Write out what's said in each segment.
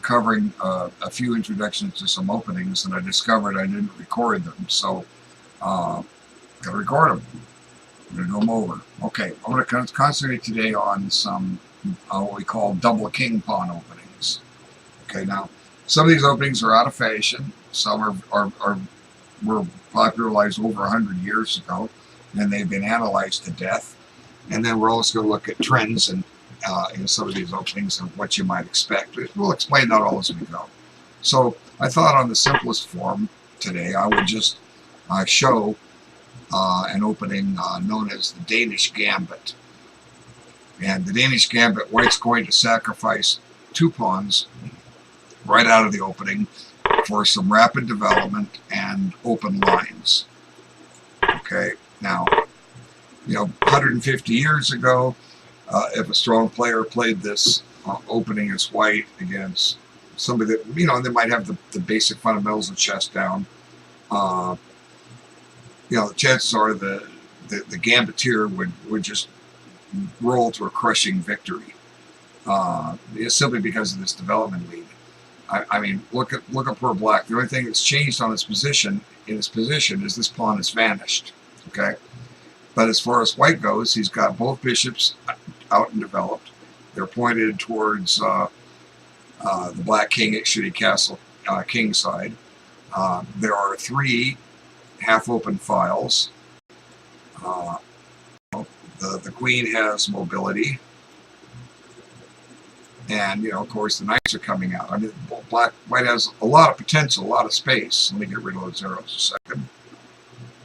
covering a few introductions to some openings, and I discovered I didn't record them, so gotta record them. I'm gonna do them over. Okay, I'm gonna concentrate today on some what we call double king pawn openings. Okay, now some of these openings are out of fashion. Some were popularized over 100 years ago, and they've been analyzed to death. And then we're also going to look at trends and in some of these openings and what you might expect. We'll explain that all as we go. So I thought on the simplest form today, I would just show an opening known as the Danish Gambit. And the Danish Gambit, white's going to sacrifice 2 pawns right out of the opening for some rapid development and open lines. Okay, now, 150 years ago, if a strong player played this opening as white against somebody that, they might have the basic fundamentals of chess down, the chances are the gambiteer would just roll to a crushing victory, simply because of this development lead. I mean, look at poor black. The only thing that's changed on his position is this pawn has vanished. Okay, but as far as white goes, he's got both bishops out and developed. They're pointed towards the black king should he castle king side. There are 3 half-open files. The queen has mobility. And, of course, the knights are coming out. I mean, white has a lot of potential, a lot of space. Let me get rid of those arrows a second.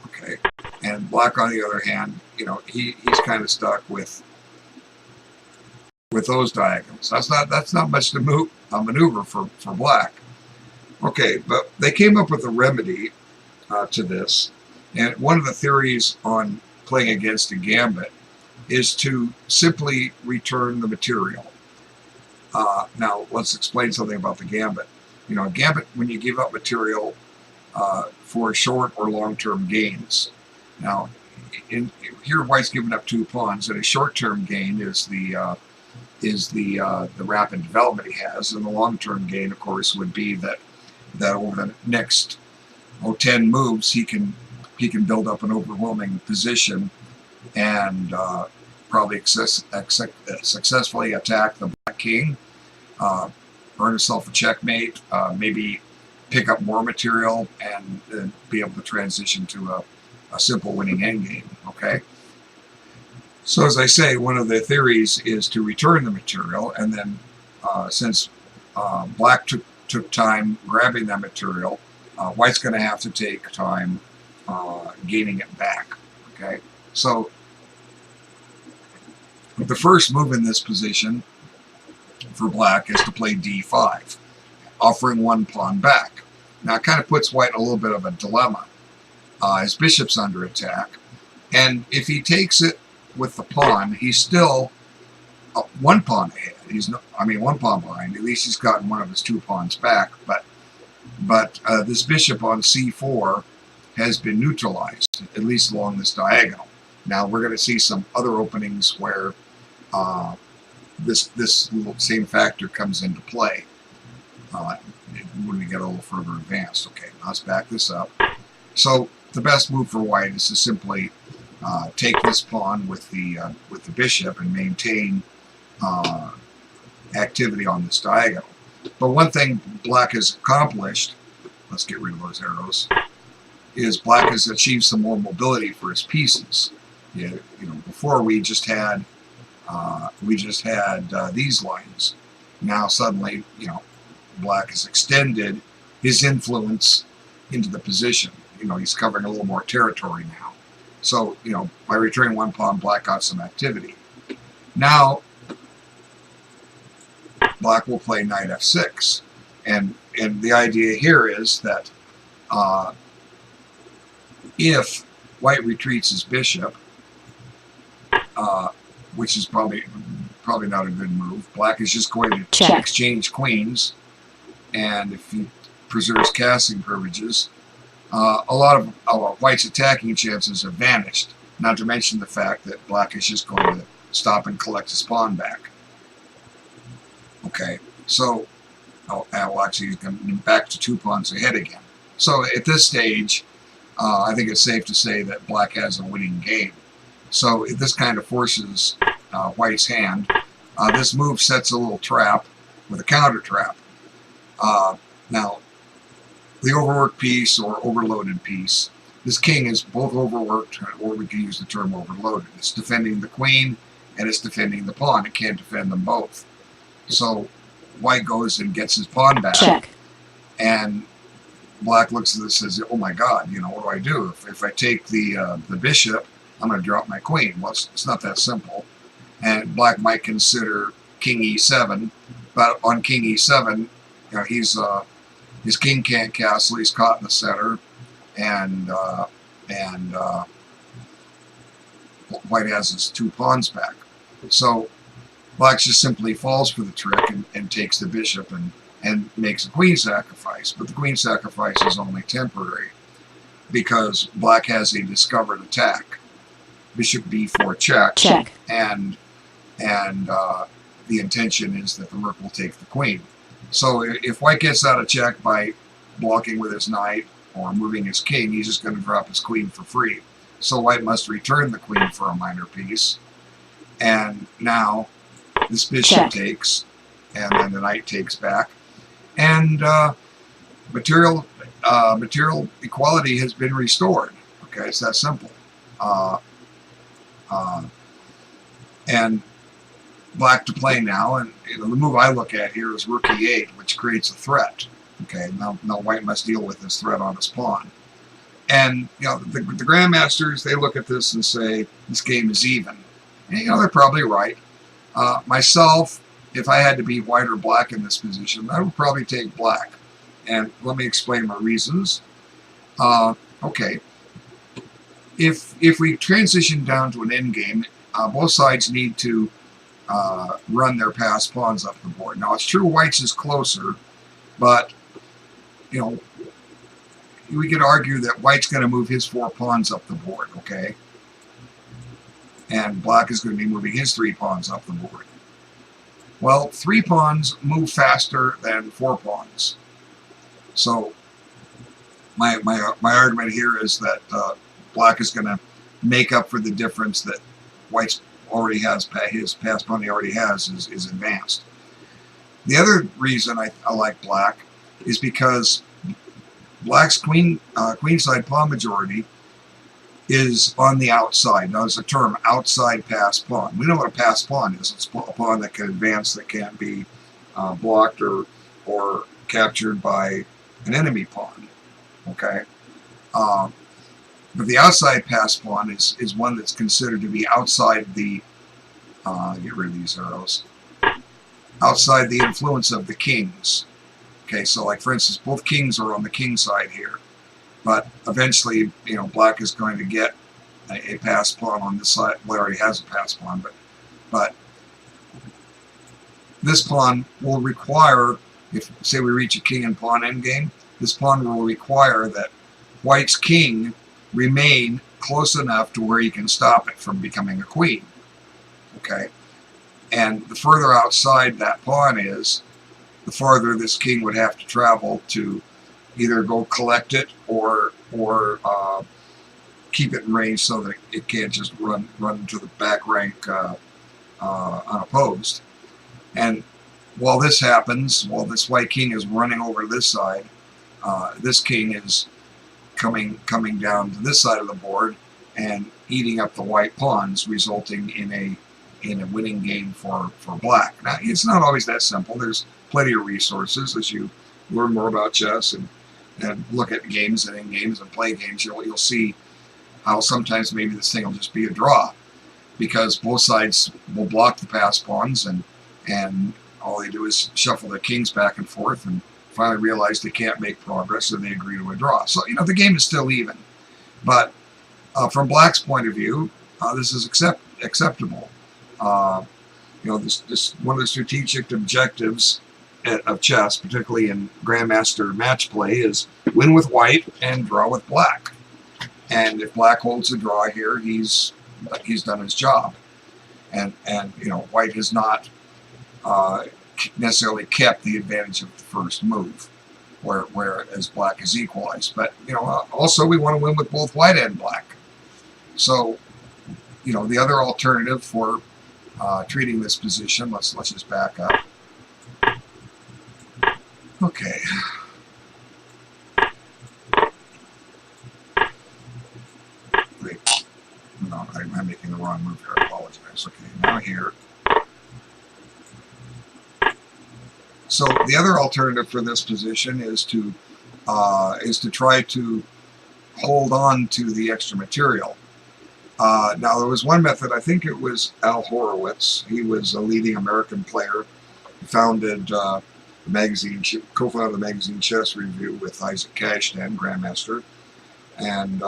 Okay. And black, on the other hand, he's kind of stuck with those diagonals. That's not much to maneuver for black. Okay, but they came up with a remedy to this. And one of the theories on playing against a gambit is to simply return the material. Now, let's explain something about the gambit. A gambit, when you give up material for short or long-term gains. Now, here white's given up 2 pawns, and a short-term gain is the rapid development he has, and the long-term gain, of course, would be that over the next 10 moves he can build up an overwhelming position and probably successfully attack the black king, earn himself a checkmate, maybe pick up more material, and be able to transition to a simple winning endgame. Okay, so as I say, one of the theories is to return the material, and then since black took time grabbing that material, white's going to have to take time gaining it back. Okay, so the first move in this position for black is to play d5, offering 1 pawn back. Now it kind of puts white in a little bit of a dilemma. His bishop's under attack, and if he takes it with the pawn, he's still 1 pawn ahead. He's 1 pawn behind. At least he's gotten one of his 2 pawns back. But this bishop on c4 has been neutralized, at least along this diagonal. Now we're going to see some other openings where this little same factor comes into play when we get a little further advanced. Okay, now let's back this up. So the best move for white is to simply take this pawn with the bishop and maintain activity on this diagonal. But one thing black has accomplished, let's get rid of those arrows, is black has achieved some more mobility for his pieces. Before we just had these lines. Now suddenly, black has extended his influence into the position. He's covering a little more territory now. So, by returning 1 pawn, black got some activity. Now, black will play knight f6. And the idea here is that if white retreats his bishop, which is probably not a good move, black is just going to exchange queens, and if he preserves casting privileges, a lot of white's attacking chances have vanished, not to mention the fact that black is just going to stop and collect his pawn back. Okay, so well, actually, he's going back to 2 pawns ahead again. So at this stage, I think it's safe to say that black has a winning game. So this kind of forces white's hand. This move sets a little trap with a counter trap. Now, the overworked piece or overloaded piece, this king is both overworked, or we can use the term overloaded. It's defending the queen and it's defending the pawn. It can't defend them both. So white goes and gets his pawn back. Check. And black looks at this and says, oh my god, what do I do? If I take the bishop, I'm going to drop my queen. Well, it's not that simple. And black might consider king e7, but on king e7, his king can't castle. He's caught in the center, and white has his 2 pawns back. So black just simply falls for the trick and takes the bishop and makes a queen sacrifice. But the queen sacrifice is only temporary because black has a discovered attack. Bishop b4 check. Check. And the intention is that the rook will take the queen. So if white gets out of check by blocking with his knight or moving his king, he's just going to drop his queen for free. So white must return the queen for a minor piece. And now this bishop takes, and then the knight takes back. And material equality has been restored. Okay, it's that simple. And black to play now, and the move I look at here is rook e8, which creates a threat. Okay, now white must deal with this threat on his pawn. And the grandmasters, they look at this and say this game is even. And they're probably right. Myself, if I had to be white or black in this position, I would probably take black. And let me explain my reasons. Okay, if we transition down to an endgame, both sides need to run their passed pawns up the board. Now, it's true white's is closer, but, we could argue that white's going to move his 4 pawns up the board, okay? And black is going to be moving his 3 pawns up the board. Well, 3 pawns move faster than 4 pawns. So my argument here is that black is going to make up for the difference that white's already has, his passed pawn he already has is advanced. The other reason I like black is because black's queenside pawn majority is on the outside. Now, there's a term, outside passed pawn. We know what a passed pawn is. It's a pawn that can advance, that can't be blocked or captured by an enemy pawn. Okay? But the outside passed pawn is one that's considered to be outside the, get rid of these arrows, outside the influence of the kings. Okay, so like for instance, both kings are on the king side here. But eventually, black is going to get a passed pawn on this side. Well, it already has a passed pawn, but this pawn will require, if say we reach a king and pawn endgame, this pawn will require that white's king remain close enough to where he can stop it from becoming a queen. Okay, and the further outside that pawn is, the farther this king would have to travel to either go collect it or keep it in range so that it can't just run to the back rank unopposed. And while this happens, while this white king is running over this side, this king is coming down to this side of the board and eating up the white pawns, resulting in a winning game for black. Now, it's not always that simple. There's plenty of resources as you learn more about chess and look at games and in games and play games. You'll see how sometimes maybe this thing will just be a draw because both sides will block the passed pawns and all they do is shuffle their kings back and forth and finally realize they can't make progress and they agree to a draw. So the game is still even, but from black's point of view, this is acceptable. This one of the strategic objectives of chess, particularly in grandmaster match play, is win with white and draw with black. And if black holds a draw here, he's done his job. And white has not necessarily kept the advantage of the first move, whereas black is equalized. But also we want to win with both white and black. So the other alternative for treating this position, let's just back up. Okay. Wait. No, I'm making the wrong move here. I apologize. Okay, now here. So the other alternative for this position is to try to hold on to the extra material. Now there was one method. I think it was Al Horowitz. He was a leading American player. He founded the magazine, co-founded the magazine Chess Review with Isaac Cashdan, Grandmaster, and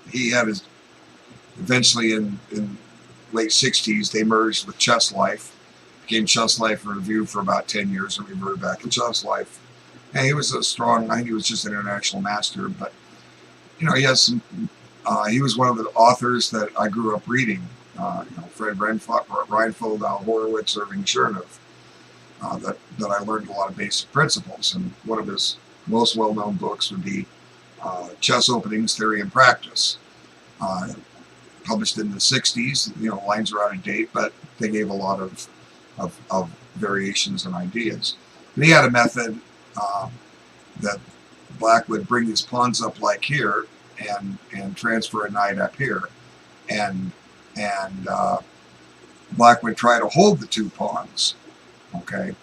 he had his. Eventually, in late '60s, they merged with Chess Life. Became Chess Life Review for about 10 years, and reverted back to Chess Life. And he was a strong. I think he was just an international master, but he has some. He was one of the authors that I grew up reading. Fred Reinfeldt, Al Horowitz, Irving Chernow. That I learned a lot of basic principles, and one of his most well-known books would be Chess Openings, Theory and Practice. Published in the '60s. Lines are out of date, but they gave a lot of variations and ideas. And he had a method that black would bring his pawns up like here and transfer a knight up here, and black would try to hold the two pawns, okay,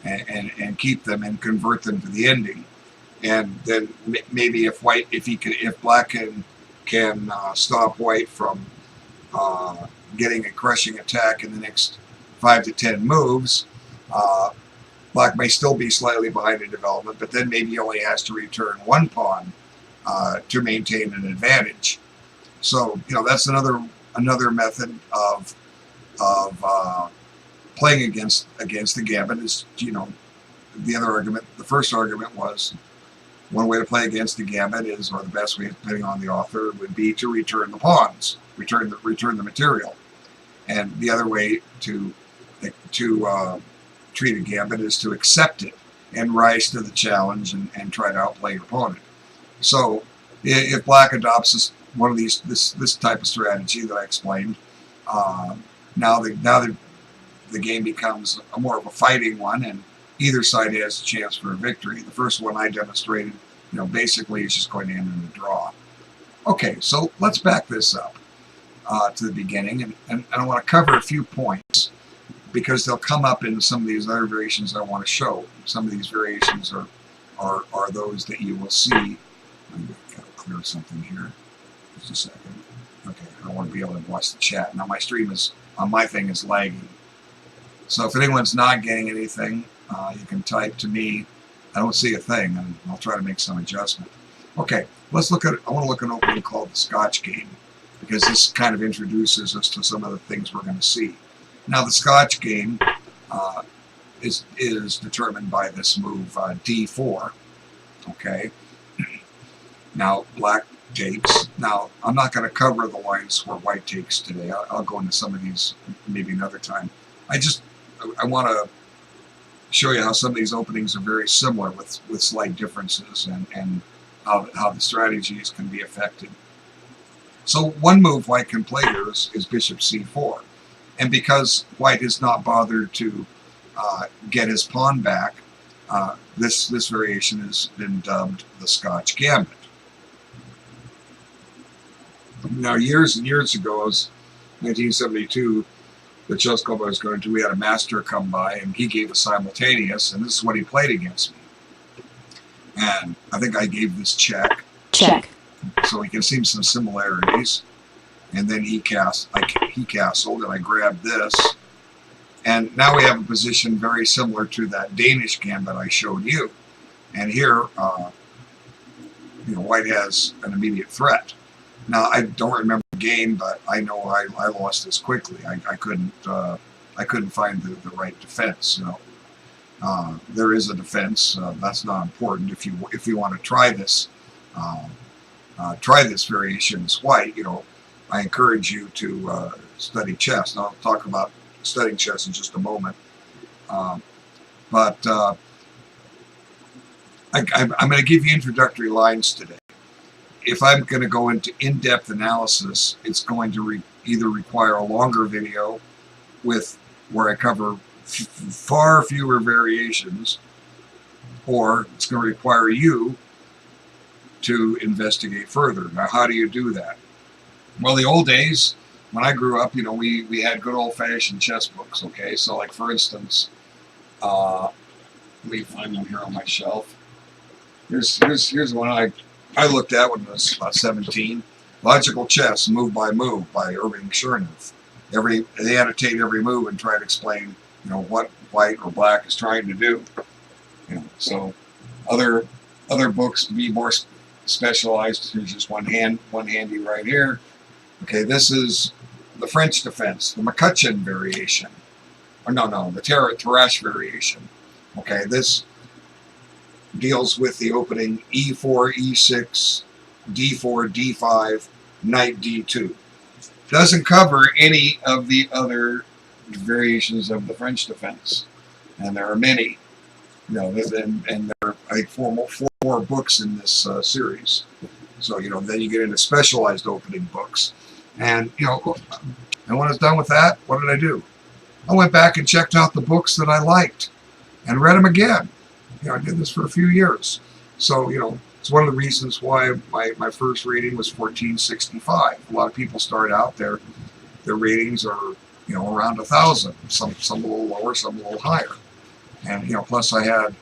and keep them and convert them to the ending, and then maybe if black can stop white from getting a crushing attack in the next 5 to 10 moves, black may still be slightly behind in development, but then maybe he only has to return one pawn to maintain an advantage. So that's another method of playing against the gambit. Is the other argument. The first argument was one way to play against the gambit is, or the best way, depending on the author, would be to return the pawns, return the material, and the other way to treat a gambit is to accept it and rise to the challenge and try to outplay your opponent. So if black adopts one of this type of strategy that I explained, now the game becomes more of a fighting one, and either side has a chance for a victory. The first one I demonstrated, basically is just going to end in a draw. Okay, so let's back this up to the beginning, and I want to cover a few points because they'll come up in some of these other variations I want to show. Some of these variations are those that you will see. I'm going to clear something here. Just a second. Okay, I want to be able to watch the chat. Now my stream on my thing is lagging. So if anyone's not getting anything, you can type to me. I don't see a thing, and I'll try to make some adjustment. Okay, I want to look at an opening called the Scotch game, because this kind of introduces us to some of the things we're going to see. Now the Scotch game is determined by this move D4. Okay. Now black takes. Now I'm not going to cover the lines where white takes today. I'll go into some of these maybe another time. I want to show you how some of these openings are very similar with slight differences, and how the strategies can be affected. So one move white can play here is bishop c4, and because white has not bothered to get his pawn back, this variation has been dubbed the Scotch Gambit. Now years and years ago, it was 1972, the chess club I was going to, we had a master come by, and he gave a simultaneous, and this is what he played against me. And I think I gave this check. Check. So we can see some similarities. And then he castled, and I grabbed this. And now we have a position very similar to that Danish gambit I showed you. And here, white has an immediate threat. Now I don't remember the game, but I know I lost this quickly. I couldn't find the right defense. There is a defense. That's not important if you want to try this variation as white. I encourage you to study chess. And I'll talk about studying chess in just a moment. But I'm going to give you introductory lines today. If I'm going to go into in-depth analysis, it's going to either require a longer video with where I cover far fewer variations, or it's going to require you to investigate further. Now, how do you do that? Well, the old days, when I grew up, we had good old-fashioned chess books, okay? So, like, for instance, let me find them here on my shelf. Here's one I looked at when I was about 17. Logical Chess, Move by Move by Irving Chernoff. They annotate every move and try to explain, what white or black is trying to do. So other books to be more specialized. Here's just one handy right here. Okay, this is the French defense, the McCutcheon variation. Or no, the Tarrasch variation. Okay, this deals with the opening E4, E6, D4, D5, Knight D2. Doesn't cover any of the other variations of the French defense, and there are many. And there are like four books in this series. So then you get into specialized opening books, and and when I was done with that, what did I do? I went back and checked out the books that I liked, and read them again. I did this for a few years. So, it's one of the reasons why my first rating was 1465. A lot of people start out, their ratings are, around 1,000. Some a little lower, some a little higher. And, plus I had,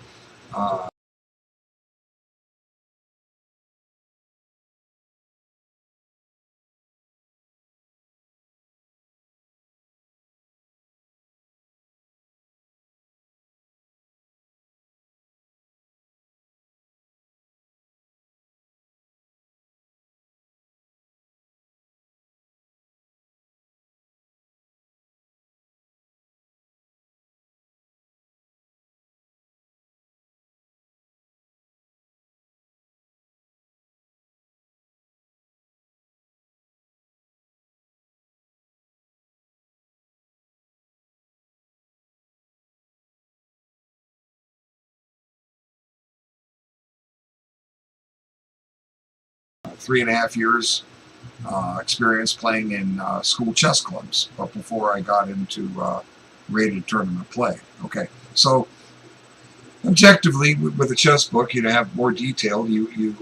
three and a half years experience playing in school chess clubs, but before I got into rated tournament play. Okay, so objectively, with a chess book, have more detail. You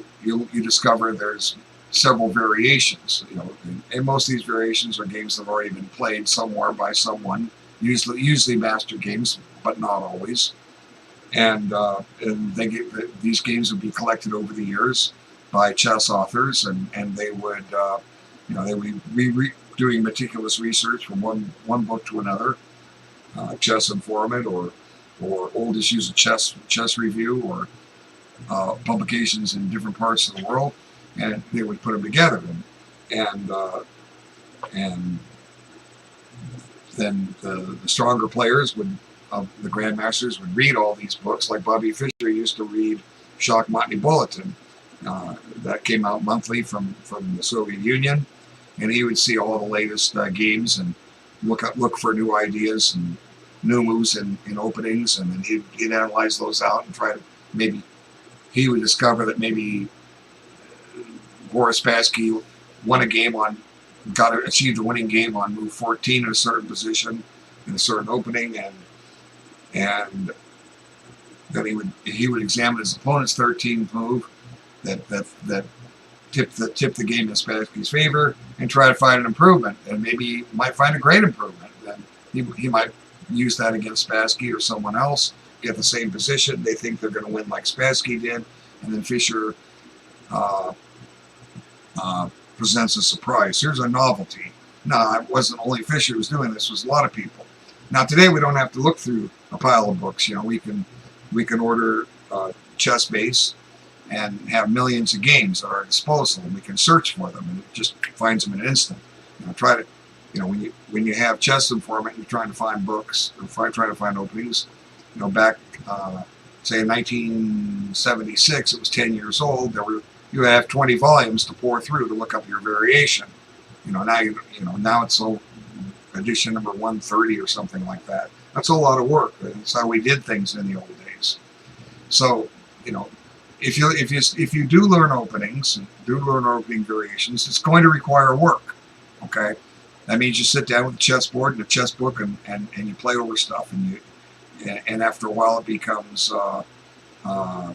discover there's several variations. And most of these variations are games that have already been played somewhere by someone, usually master games, but not always. And these games would be collected over the years by chess authors, and they would they would be doing meticulous research from one book to another, Chess Informant or Old Issues of Chess Review, or publications in different parts of the world, and they would put them together, and then the stronger players the grandmasters would read all these books. Like Bobby Fischer used to read Shachmatny Bulletin. That came out monthly from the Soviet Union, and he would see all the latest games and look for new ideas and new moves in openings, and then he'd analyze those out and try to maybe he would discover that maybe Boris Spassky achieved a winning game on move 14 in a certain position in a certain opening, and then he would examine his opponent's 13th move that tipped the game in Spassky's favor and try to find an improvement, and maybe he might find a great improvement. Then he might use that against Spassky or someone else, get the same position. They think they're going to win like Spassky did, and then Fischer presents a surprise. Here's a novelty. Now, it wasn't only Fischer who was doing this; it was a lot of people. Now, today we don't have to look through a pile of books. We can order Chess Base and have millions of games at our disposal, and we can search for them, and it just finds them in an instant. When you have Chess Informant, you're trying to find books or trying to find openings. Back say in 1976, it was 10 years old. You have 20 volumes to pour through to look up your variation. Now it's edition number 130 or something like that. That's a lot of work. That's how we did things in the old days. So, you know, if you do learn openings, do learn opening variations, it's going to require work. Okay, that means you sit down with a chessboard and a chess book and you play over stuff, and after a while it becomes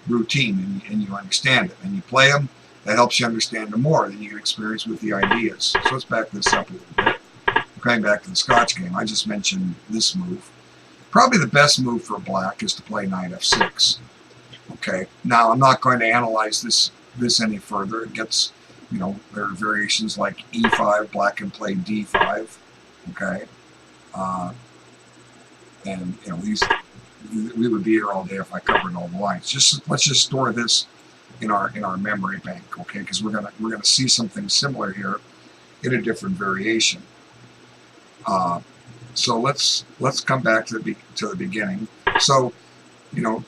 routine, and you understand it, and you play them. That helps you understand them more. Then you get experience with the ideas. So let's back this up a little bit. Going back to the Scotch game, I just mentioned this move. Probably the best move for black is to play knight f6. Okay, now I'm not going to analyze this any further. It gets, you know, there are variations like e5, black can play d5. Okay, and you know, we would be here all day if I covered all the lines. Let's just store this in our memory bank, okay? Because we're gonna see something similar here in a different variation. So let's come back to the beginning. So, you know,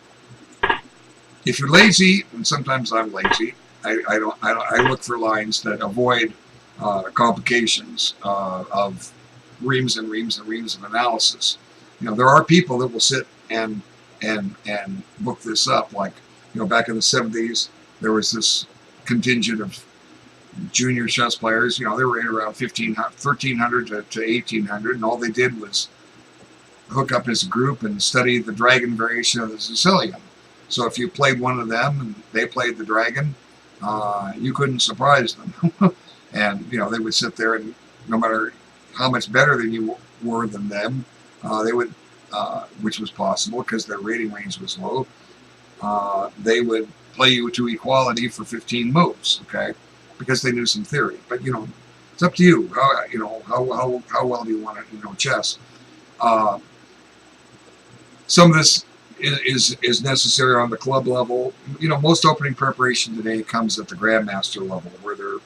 if you're lazy, and sometimes I'm lazy, I look for lines that avoid complications of reams and reams and reams of analysis. You know, there are people that will sit and look this up. Like, you know, back in the 70s, there was this contingent of junior chess players. You know, they were in around 1300 to 1800, and all they did was hook up as a group and study the dragon variation of the Sicilian. So if you played one of them and they played the dragon, you couldn't surprise them. And, you know, they would sit there, and no matter how much better than you were than them, they would, which was possible because their rating range was low, they would play you to equality for 15 moves, okay? Because they knew some theory. But, you know, it's up to you. How well do you want to, you know, chess? Some of this is necessary on the club level. You know, most opening preparation today comes at the grandmaster level, where they're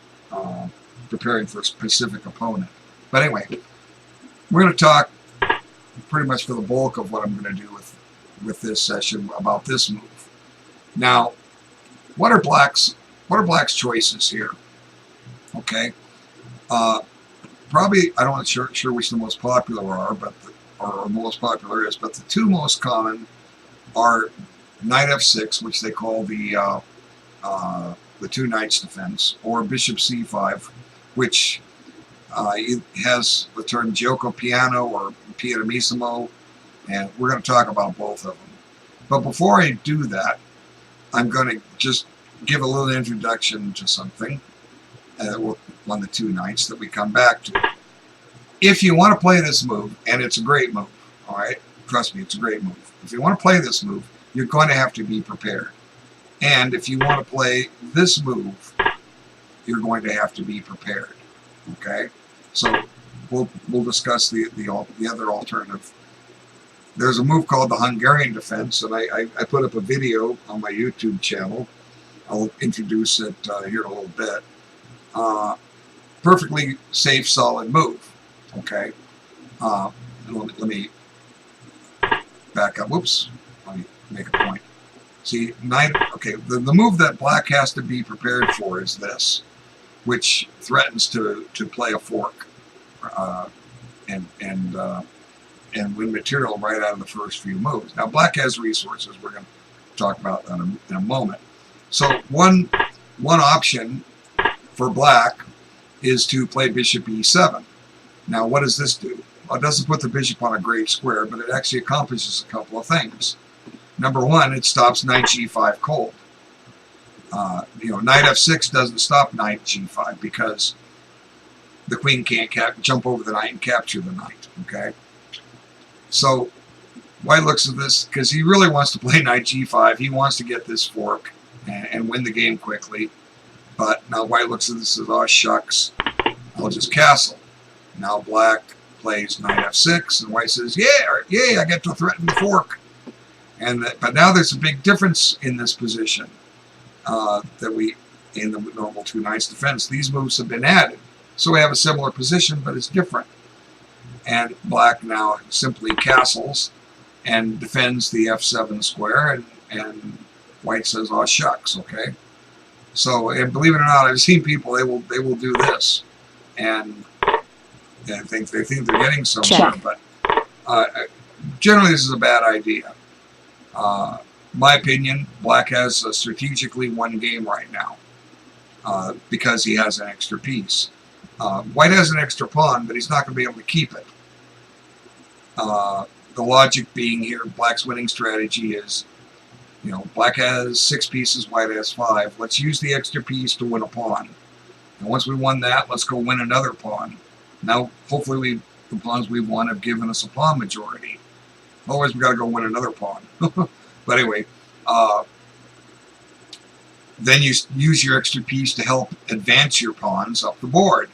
preparing for a specific opponent. But anyway, we're going to talk pretty much for the bulk of what I'm going to do with this session about this move. Now, what are black's choices here? Okay, probably I'm not sure which the most popular are, but or most popular is, but the two most common are knight f6, which they call the two knights defense, or bishop c5, which has the term gioco piano or pianissimo, and we're going to talk about both of them. But before I do that, I'm going to just give a little introduction to something on the two knights that we come back to. If you want to play this move, and it's a great move, all right? Trust me, it's a great move. If you want to play this move, you're going to have to be prepared. And if you want to play this move, you're going to have to be prepared. Okay? So we'll discuss the other alternative. There's a move called the Hungarian defense, and I put up a video on my YouTube channel. I'll introduce it here in a little bit. Perfectly safe, solid move. Okay? Let me back up. Whoops. Let me make a point. See, okay, the move that black has to be prepared for is this, which threatens to play a fork and win material right out of the first few moves. Now, black has resources. We're going to talk about that in a moment. So one option for black is to play bishop e7. Now, what does this do? Well, it doesn't put the bishop on a great square, but it actually accomplishes a couple of things. Number one, it stops knight g5 cold. You know, knight f6 doesn't stop knight g5 because the queen can't jump over the knight and capture the knight. Okay, so white looks at this because he really wants to play knight g5. He wants to get this fork and win the game quickly. But now white looks at this and says, "Oh shucks, I'll just castle." Now black plays knight f6, and white says, "Yeah, I get to threaten the fork." But now there's a big difference in this position in the normal two knights defense. These moves have been added, so we have a similar position, but it's different. And black now simply castles and defends the f7 square, and white says, "Oh shucks." Okay, so and believe it or not, I've seen people they will do this, and they think they're getting somewhere, but generally this is a bad idea. My opinion, black has a strategically won game right now because he has an extra piece. White has an extra pawn, but he's not going to be able to keep it. The logic being here, black's winning strategy is, you know, black has 6 pieces, white has 5. Let's use the extra piece to win a pawn. And once we won that, let's go win another pawn. Now, hopefully, the pawns we've won have given us a pawn majority. Otherwise, we got to go win another pawn. But anyway, then you use your extra piece to help advance your pawns up the board.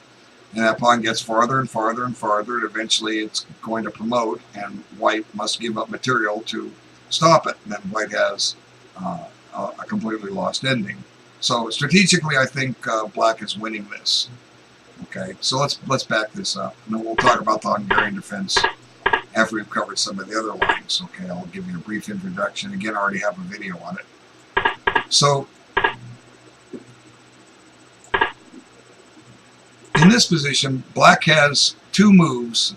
And that pawn gets farther and farther and farther, and eventually it's going to promote, and white must give up material to stop it. And then white has a completely lost ending. So strategically, I think black is winning this. Okay, so let's back this up, and then we'll talk about the Hungarian defense after we've covered some of the other lines. Okay, I'll give you a brief introduction. Again, I already have a video on it. So in this position, black has 2 moves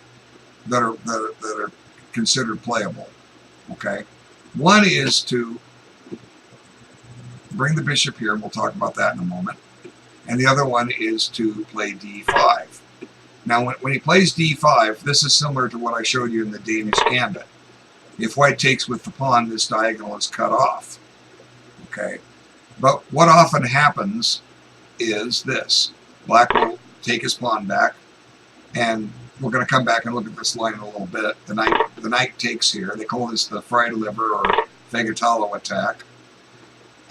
that are considered playable. Okay, one is to bring the bishop here, and we'll talk about that in a moment. And the other one is to play d5. Now, when he plays d5, this is similar to what I showed you in the Danish gambit. If white takes with the pawn, this diagonal is cut off. Okay, but what often happens is this: black will take his pawn back, and we're going to come back and look at this line in a little bit. The knight takes here. They call this the Fried liver or Fegatalo attack.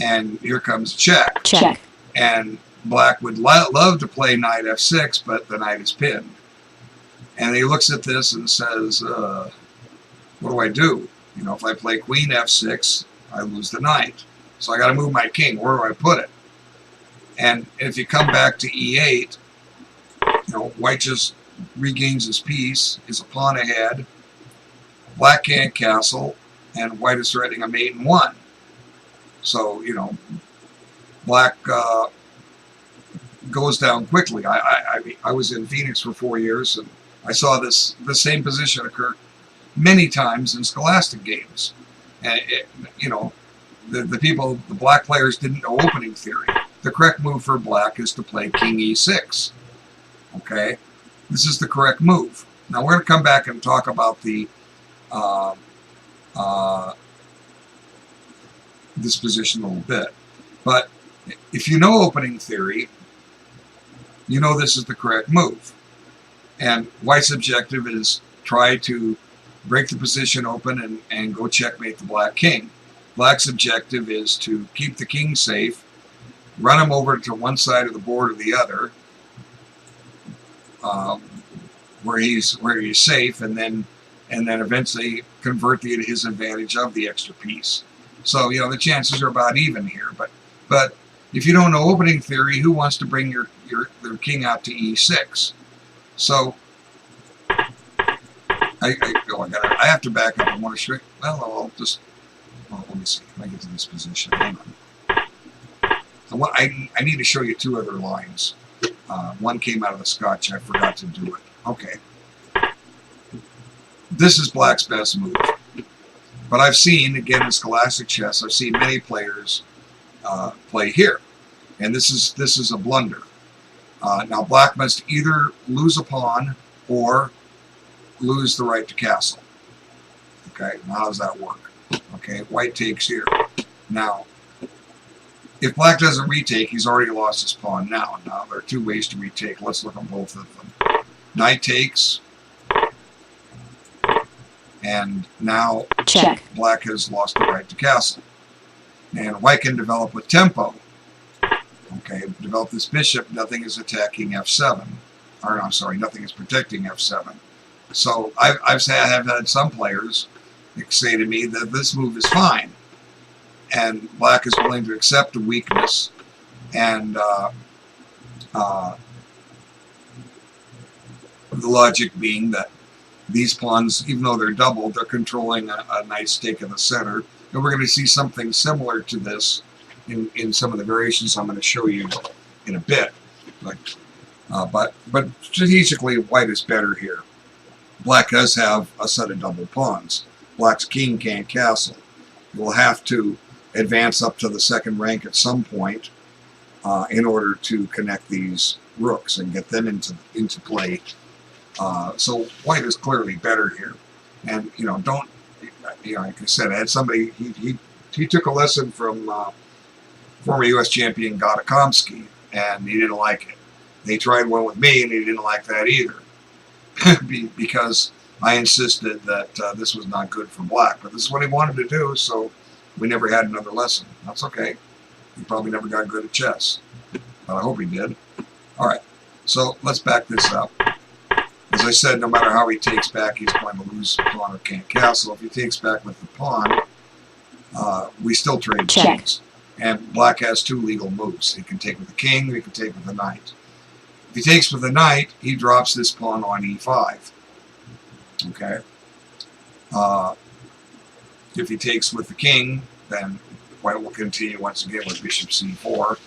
And here comes check. Check. And black would love to play knight f6, but the knight is pinned. And he looks at this and says, what do I do? You know, if I play queen f6, I lose the knight. So I got to move my king. Where do I put it? And if you come back to e8, you know, white just regains his piece, is a pawn ahead. Black can't castle, and white is threatening a mate in 1. So, you know, black goes down quickly. I was in Phoenix for 4 years, and I saw the same position occur many times in scholastic games. And, you know, the black players didn't know opening theory. The correct move for black is to play king e6. Okay, this is the correct move. Now we're going to come back and talk about the this position a little bit. But if you know opening theory, you know this is the correct move. And white's objective is try to break the position open and go checkmate the black king. Black's objective is to keep the king safe, run him over to one side of the board or the other, where he's safe, and then eventually convert his advantage of the extra piece. So, you know, the chances are about even here. But if you don't know opening theory, who wants to bring their king out to e6? So I have to back up. I want to shrink. Well, let me see. If I get to this position, hang on. So I need to show you 2 other lines. One came out of the Scotch. I forgot to do it. Okay. This is black's best move. But I've seen, again, in scholastic chess, I've seen many players play here. And this is a blunder. Now, black must either lose a pawn or lose the right to castle. Okay, now how does that work? Okay, white takes here. Now, if black doesn't retake, he's already lost his pawn now. Now, there are 2 ways to retake. Let's look at both of them. Knight takes. And now check. Black has lost the right to castle. And white can develop with tempo. Okay, develop this bishop. Nothing is attacking f7. Or, I'm sorry, nothing is protecting f7. So I've had some players say to me that this move is fine. And black is willing to accept a weakness. And the logic being that these pawns, even though they're doubled, they're controlling a nice stake in the center. And we're going to see something similar to this in some of the variations I'm going to show you in a bit. But strategically, white is better here. Black does have a set of double pawns. black's king can't castle. You'll have to advance up to the second rank at some point in order to connect these rooks and get them into play. So white is clearly better here. And, don't, like I said, I had somebody, he took a lesson from former U.S. champion Gatakomsky, and he didn't like it. They tried one with me, and he didn't like that either, because I insisted that this was not good for black. But this is what he wanted to do, so we never had another lesson. That's okay. He probably never got good at chess, but I hope he did. All right, so let's back this up. As I said, no matter how he takes back, he's going to lose pawn or can't castle. If he takes back with the pawn, we still trade cheeks. And black has two legal moves. He can take with the king, or he can take with the knight. If he takes with the knight, he drops this pawn on e5. Okay. If he takes with the king, then white will continue once again with bishop c4.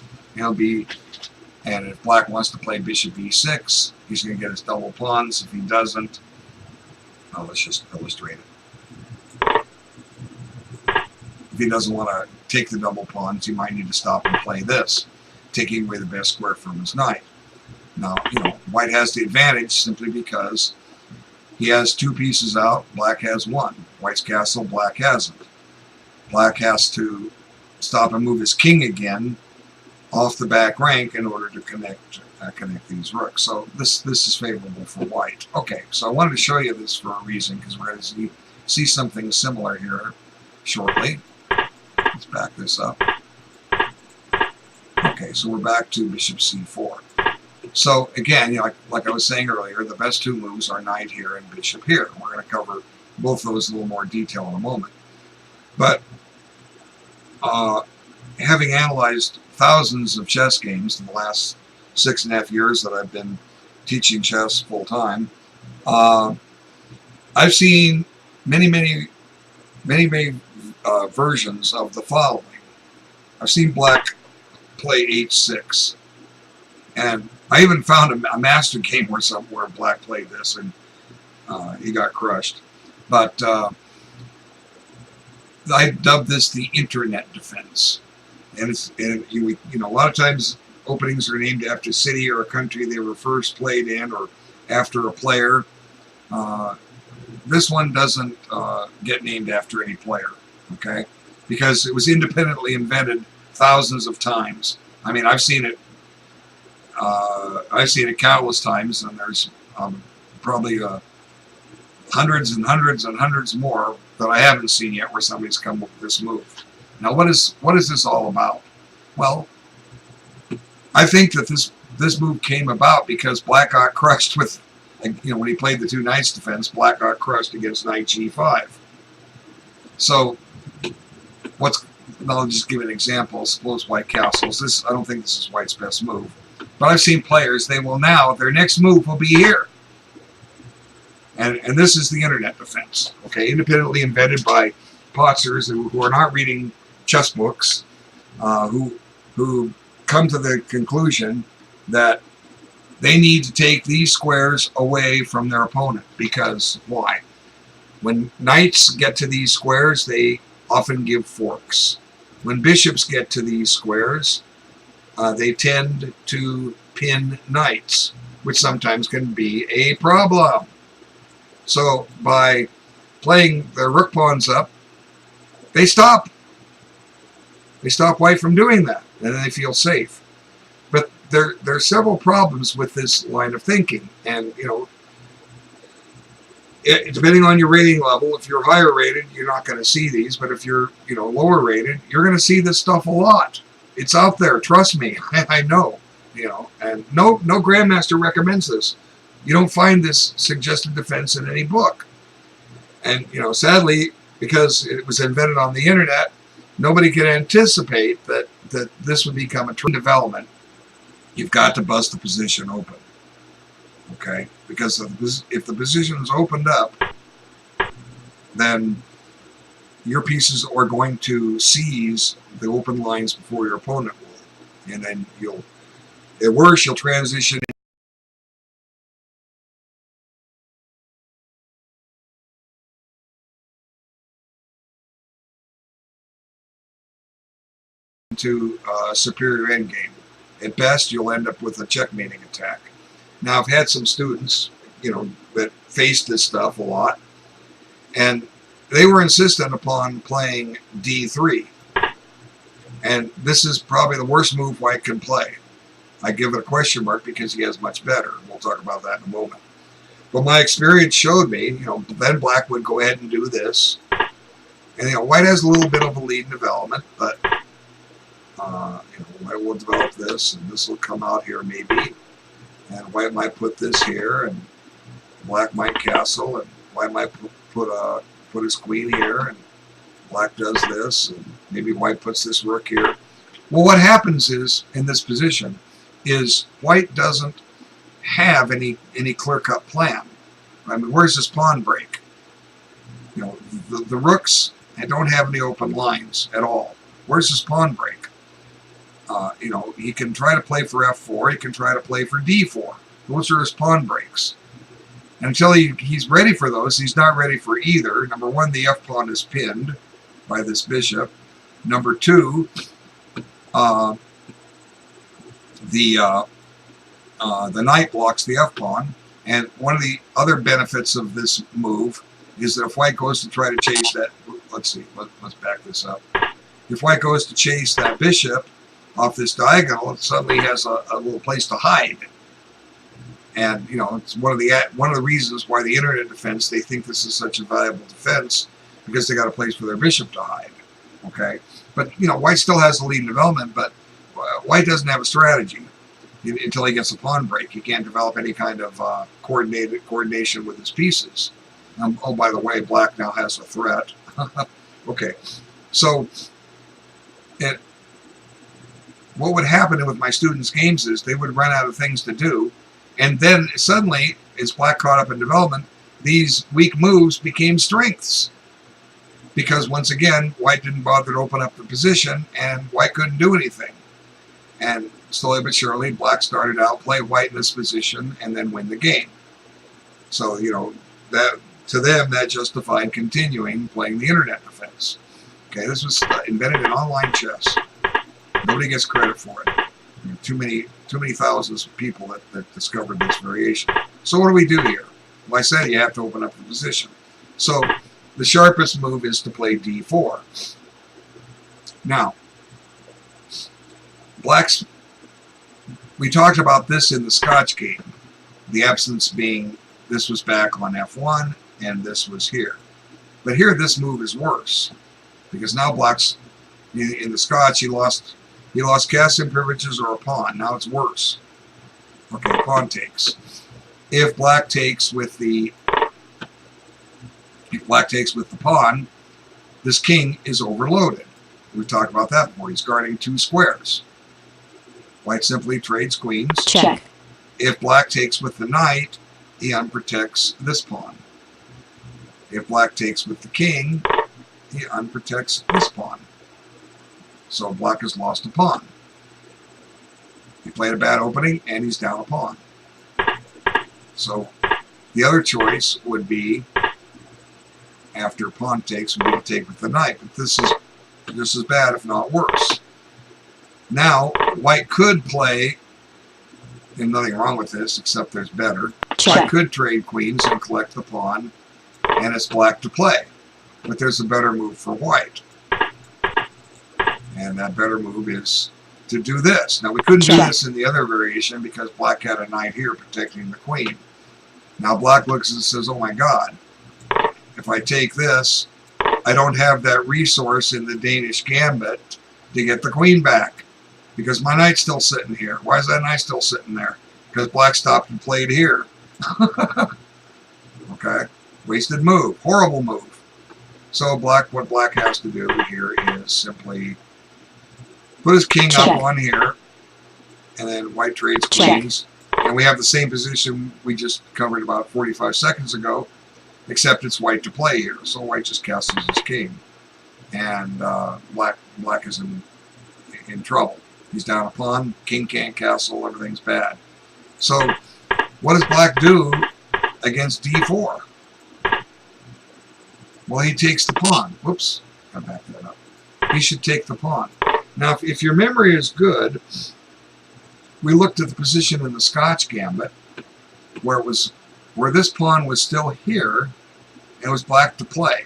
And if black wants to play bishop e6, he's going to get his double pawns. If he doesn't, let's just illustrate it. If he doesn't want to take the double pawns, he might need to stop and play this, taking away the best square from his knight. Now, white has the advantage simply because he has two pieces out, black has one. White's castle, black hasn't. Black has to stop and move his king again off the back rank in order to connect these rooks. So this is favorable for white. Okay, so I wanted to show you this for a reason, because we're going to see something similar here shortly. Let's back this up. Okay, so we're back to bishop c4. So again, like I was saying earlier, the best two moves are knight here and bishop here. We're going to cover both those in a little more detail in a moment. But having analyzed thousands of chess games in the last 6.5 years that I've been teaching chess full time, I've seen many versions of the following. I've seen black play h6, and I even found a master game where black played this, and he got crushed. But I dubbed this the internet defense, and a lot of times openings are named after a city or a country they were first played in, or after a player. This one doesn't get named after any player, okay? Because it was independently invented thousands of times. I mean, I've seen it countless times, and there's probably hundreds and hundreds and hundreds more that I haven't seen yet where somebody's come up with this move. Now, what is this all about? Well, I think that this move came about because black got crushed with, when he played the two knights defense, black got crushed against knight g5. So, I'll just give an example. Suppose white castles. I don't think this is white's best move. But I've seen players, their next move will be here. And this is the internet defense, okay? Independently invented by potsers who are not reading chess books, who come to the conclusion that they need to take these squares away from their opponent. Because why? When knights get to these squares, they often give forks. When bishops get to these squares, they tend to pin knights, which sometimes can be a problem. So by playing their rook pawns up, they stop white from doing that, and then they feel safe. But there are several problems with this line of thinking, and depending on your rating level, if you're higher rated, you're not going to see these, but if you're lower rated, you're going to see this stuff a lot. It's out there, trust me. I know, and no grandmaster recommends this. You don't find this suggested defense in any book. And, sadly, because it was invented on the internet, nobody can anticipate that this would become a trend development. You've got to bust the position open. Okay? Because if the position is opened up, then your pieces are going to seize the open lines before your opponent will. And then at worst, you'll transition to a superior endgame. At best, you'll end up with a checkmating attack. Now, I've had some students, that faced this stuff a lot, and they were insistent upon playing D3. And this is probably the worst move white can play. I give it a question mark because he has much better. We'll talk about that in a moment. But my experience showed me, then black would go ahead and do this. And, white has a little bit of a lead in development, but, white will develop this, and this will come out here maybe. And white might put this here, and black might castle, and white might put his queen here, and black does this, and maybe white puts this rook here. Well, what happens is, in this position, is white doesn't have any clear-cut plan. I mean, where's his pawn break? The rooks don't have any open lines at all. Where's his pawn break? He can try to play for f4. He can try to play for d4. Those are his pawn breaks. And until he's ready for those, he's not ready for either. Number one, the f-pawn is pinned by this bishop. Number two, the knight blocks the f-pawn. And one of the other benefits of this move is that if white goes to try to chase that, let's see, let's back this up. If white goes to chase that bishop off this diagonal, it suddenly has a little place to hide. And it's one of the reasons why the internet defense, they think this is such a valuable defense, because they got a place for their bishop to hide. Okay, but white still has the lead in development, but white doesn't have a strategy until he gets a pawn break. He can't develop any kind of coordination with his pieces. Oh, by the way, black now has a threat. Okay, so what would happen with my students' games is they would run out of things to do, and then suddenly, as black caught up in development, these weak moves became strengths. Because once again, white didn't bother to open up the position, and white couldn't do anything. And slowly but surely, black started out, play white in this position, and then win the game. So, that to them, that justified continuing playing the internet defense. Okay, this was invented in online chess. Nobody gets credit for it. Too many thousands of people that discovered this variation. So what do we do here? Well, I said you have to open up the position. So the sharpest move is to play d4. Now, we talked about this in the Scotch game. The absence being this was back on f1 and this was here. But here this move is worse, because now black's in the Scotch he lost casting privileges or a pawn. Now it's worse. Okay, pawn takes. If black takes with the pawn, this king is overloaded. We've talked about that before. He's guarding two squares. White simply trades queens. Check. If black takes with the knight, he unprotects this pawn. If black takes with the king, he unprotects this pawn. So black has lost a pawn. He played a bad opening, and he's down a pawn. So the other choice would be, after pawn takes, would be to take with the knight. But this is just as bad, if not worse. Now, white could play, and nothing wrong with this, except there's better. Check. White could trade queens and collect the pawn, and it's black to play. But there's a better move for white. And that better move is to do this. Now, we couldn't do this in the other variation because black had a knight here protecting the queen. Now, black looks and says, oh my god, if I take this, I don't have that resource in the Danish gambit to get the queen back, because my knight's still sitting here. Why is that knight still sitting there? Because black stopped and played here. Okay, wasted move, horrible move. So what black has to do here is simply put his king up on here, and then white trades queens. And we have the same position we just covered about 45 seconds ago, except it's white to play here. So white just castles his king. And black is in trouble. He's down a pawn, king can't castle, everything's bad. So what does black do against d4? Well, he takes the pawn. Whoops, I backed that up. He should take the pawn. Now, if your memory is good, we looked at the position in the Scotch Gambit where this pawn was still here, and it was black to play.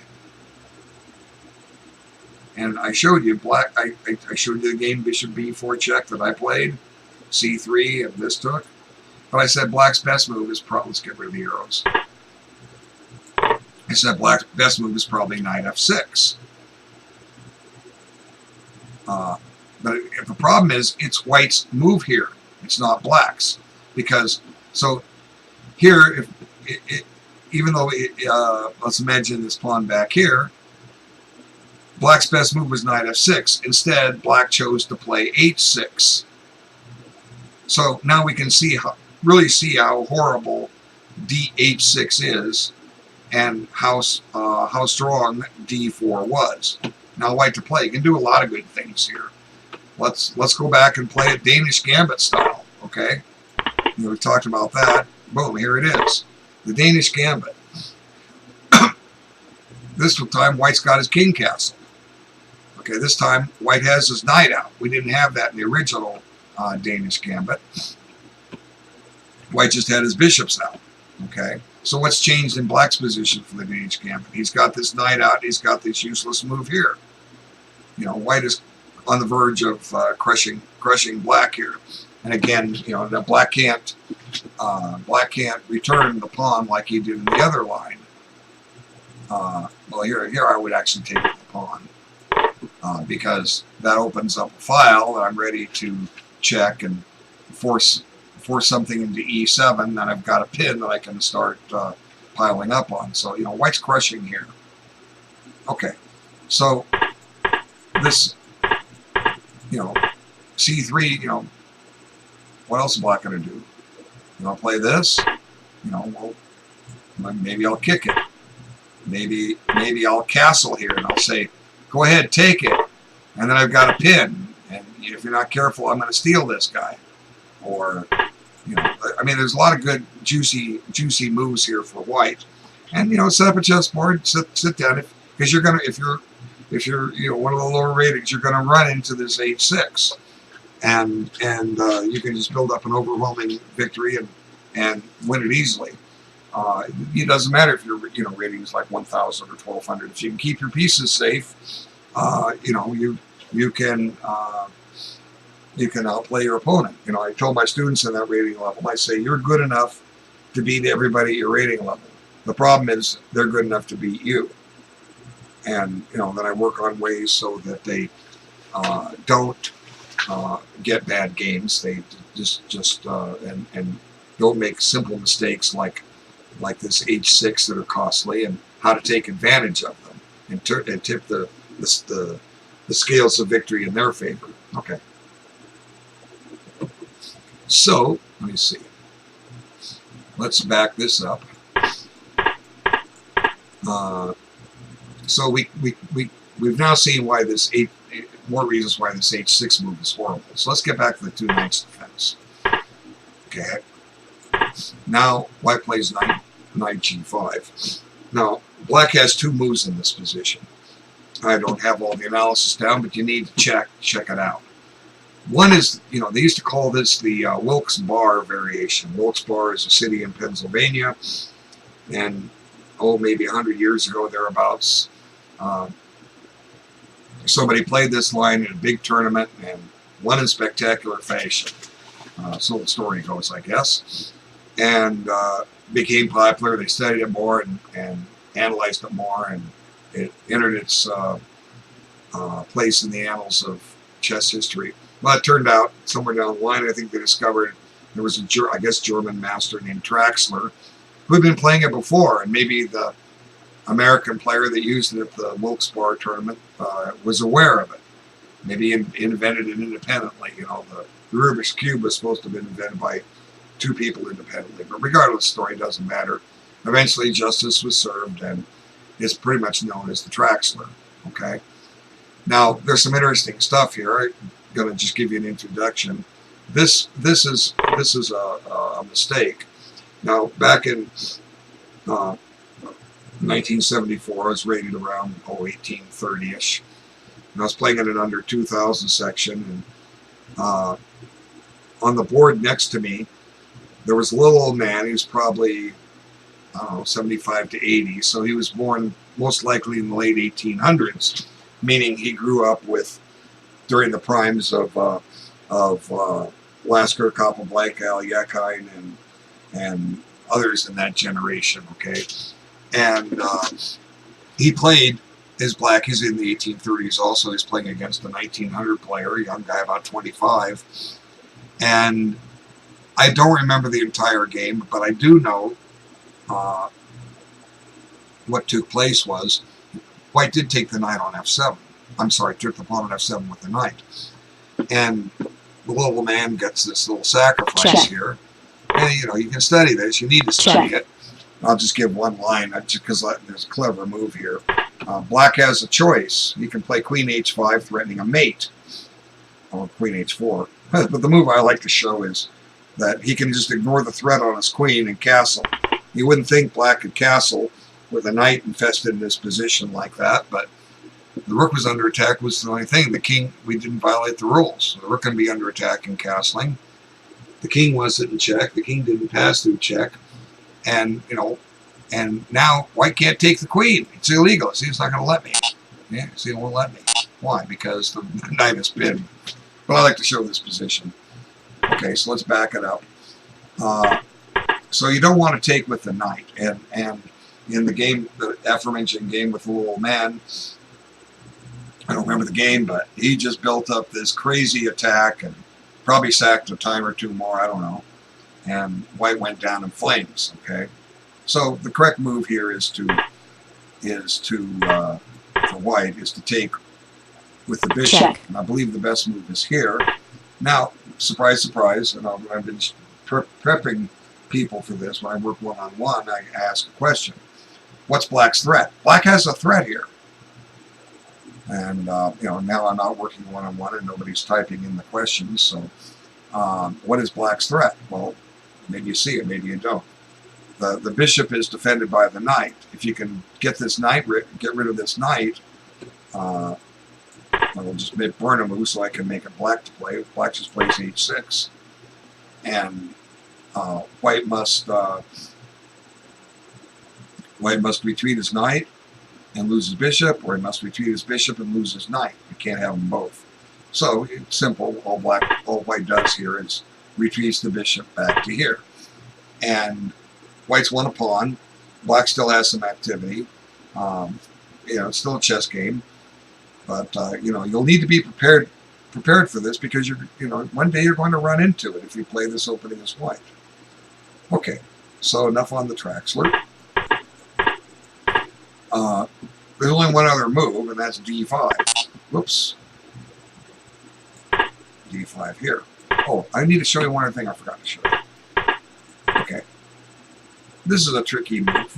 And I showed you black. I showed you the game bishop b4 check that I played, c3, and this took. But I said black's best move is probably, let's get rid of the arrows. I said black's best move is probably knight f6. But the problem is, it's white's move here. It's not black's, because so here, even though let's imagine this pawn back here, black's best move was knight f6. Instead, black chose to play h6. So now we can really see how horrible h6 is, and how strong d4 was. Now white to play. You can do a lot of good things here. Let's go back and play it Danish Gambit style. Okay, we talked about that. Boom, here it is, the Danish Gambit. This time white's got his king castle. Okay, this time white has his knight out. We didn't have that in the original Danish Gambit. White just had his bishops out. Okay, so what's changed in black's position for the Danish Gambit? He's got this knight out. He's got this useless move here. White is on the verge of crushing black here. And again, the black can't return the pawn like he did in the other line. Well, here I would actually take the pawn because that opens up a file that I'm ready to check and force something into e7. Then I've got a pin that I can start piling up on. So white's crushing here. Okay, so this c3. What else is black going to do? Play this. Well, maybe I'll kick it. Maybe I'll castle here and I'll say, go ahead, take it. And then I've got a pin. And if you're not careful, I'm going to steal this guy. Or, I mean, there's a lot of good, juicy moves here for white. And, set up a chessboard, sit down. Because you're going to, if you're one of the lower ratings, you're going to run into this h6. And you can just build up an overwhelming victory and win it easily. It doesn't matter if your ratings like 1,000 or 1,200. If you can keep your pieces safe, you can outplay your opponent. I told my students in that rating level, I say you're good enough to beat everybody at your rating level. The problem is they're good enough to beat you. And then I work on ways so that they don't get bad games. They just and don't make simple mistakes like this h6 that are costly, and how to take advantage of them and tip the scales of victory in their favor. Okay. So let me see. Let's back this up. So we've now seen why this more reasons why this h6 move is horrible. So let's get back to the two knights defense. Okay. Now white plays knight g5. Now black has two moves in this position. I don't have all the analysis down, but you need to check it out. One is, they used to call this the Wilkes-Barre variation. Wilkes-Barre is a city in Pennsylvania, and maybe 100 years ago thereabouts, somebody played this line in a big tournament and won in spectacular fashion. So the story goes, I guess. And became popular. They studied it more and analyzed it more, and it entered its place in the annals of chess history. Well, it turned out somewhere down the line, I think they discovered there was a, German master named Traxler who had been playing it before, and maybe the American player that used it at the Wilkes-Barre tournament was aware of it. Maybe invented it independently. The Rubik's Cube was supposed to have been invented by two people independently, but regardless, the story doesn't matter. Eventually, justice was served, and it's pretty much known as the Traxler. Okay. Now, there's some interesting stuff here. I'm going to just give you an introduction. This is a mistake. Now, back in 1974, I was rated around 1830-ish. And I was playing in an under 2,000 section, and on the board next to me, there was a little old man. He was probably, I don't know, 75 to 80. So he was born most likely in the late 1800s, meaning he grew up with during the primes of Lasker, Capablanca, Yakine, and others in that generation. Okay, and he played as black. He's in the 1830s. Also, he's playing against a 1900 player, a young guy about 25, and I don't remember the entire game, but I do know what took place was White did take the knight on f7. I'm sorry, took the pawn on f7 with the knight. And the little man gets this little sacrifice here. And, you know, you can study this. You need to study it. I'll just give one line, just because there's a clever move here. Black has a choice. He can play queen h5, threatening a mate. Or queen h4. But the move I like to show is that he can just ignore the threat on his queen and castle. You wouldn't think black could castle with a knight infested in this position like that, but the rook was under attack was the only thing. The king, we didn't violate the rules. So the rook can be under attack and castling. The king wasn't in check. The king didn't pass through check. And, you know, and now White can't take the queen. It's illegal. See, it's not going to let me. Yeah, see, it won't let me. Why? Because the knight has been. But I like to show this position. Okay, so let's back it up. So you don't want to take with the knight. And in the game, the aforementioned game with the little man, I don't remember the game, but he just built up this crazy attack and probably sacked a time or two more, I don't know. And White went down in flames, okay? So the correct move here is to for White, is to take with the bishop. Check. And I believe the best move is here. Now, surprise, surprise, and I've been prepping people for this. When I work one-on-one, I ask a question. What's black's threat? Black has a threat here. And, you know, now I'm not working one-on-one and nobody's typing in the questions. So what is black's threat? Well, maybe you see it, maybe you don't. The bishop is defended by the knight. If you can get this knight, get rid of this knight, I will just burn a move so I can make it black to play. Black just plays h6. And White must retreat his knight and lose his bishop, or he must retreat his bishop and lose his knight. You can't have them both. So it's simple. All White does here is retreats the bishop back to here. And White's won a pawn. Black still has some activity. You know, it's still a chess game. But you know, you'll need to be prepared for this, because you know, one day you're going to run into it if you play this opening as White. Okay, so enough on the Traxler. There's only one other move, and that's d5. Whoops. d5 here. Oh, I need to show you one other thing I forgot to show you. Okay. This is a tricky move,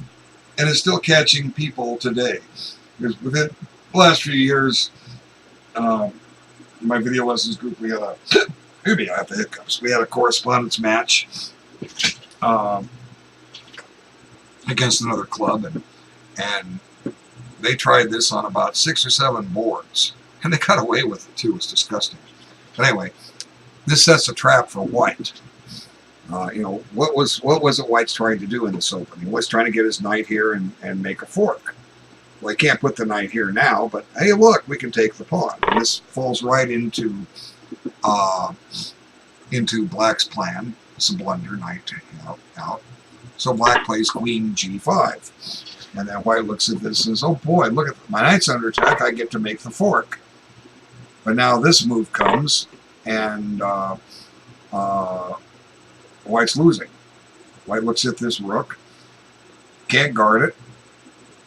and it's still catching people today. Because within the last few years, in my video lessons group, we had maybe I have the hiccups. We had a correspondence match against another club, and they tried this on about 6 or 7 boards, and they got away with it too. It's disgusting. But anyway, this sets a trap for White. You know, what was it White's trying to do in this opening? He was trying to get his knight here and make a fork. Well, he can't put the knight here now, but hey, look, we can take the pawn. And this falls right into Black's plan. It's a blunder, knight out. So Black plays queen g5. And then White looks at this and says, oh boy, look at my knight's under attack, I get to make the fork. But now this move comes, and White's losing. White looks at this rook, can't guard it,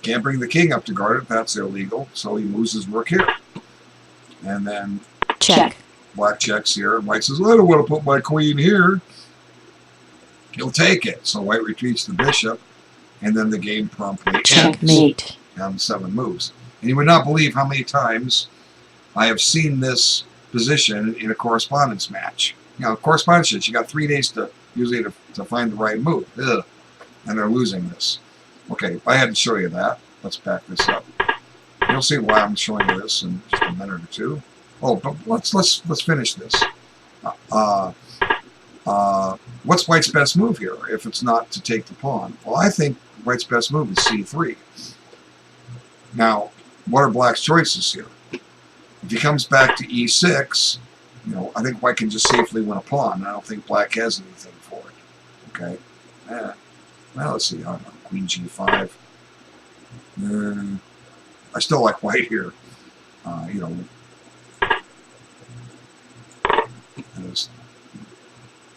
can't bring the king up to guard it, that's illegal, so he moves his rook here. And then check. Black checks here, and White says, well, I don't want to put my queen here. He'll take it. So White retreats the bishop, and then the game promptly ends. Checkmate. Down 7 moves. And you would not believe how many times I have seen this position in a correspondence match. You know, correspondence match, you got 3 days usually to find the right move. Ugh. And they're losing this. Okay, I had to show you that. Let's back this up. You'll see why I'm showing you this in just a minute or two. Oh, but let's finish this. What's White's best move here if it's not to take the pawn? Well, I think White's best move is c3. Now, what are Black's choices here? If he comes back to e6, you know, I think White can just safely win a pawn. I don't think Black has anything for it. Okay. Well, let's see. I don't know. Queen g5. I still like White here. You know,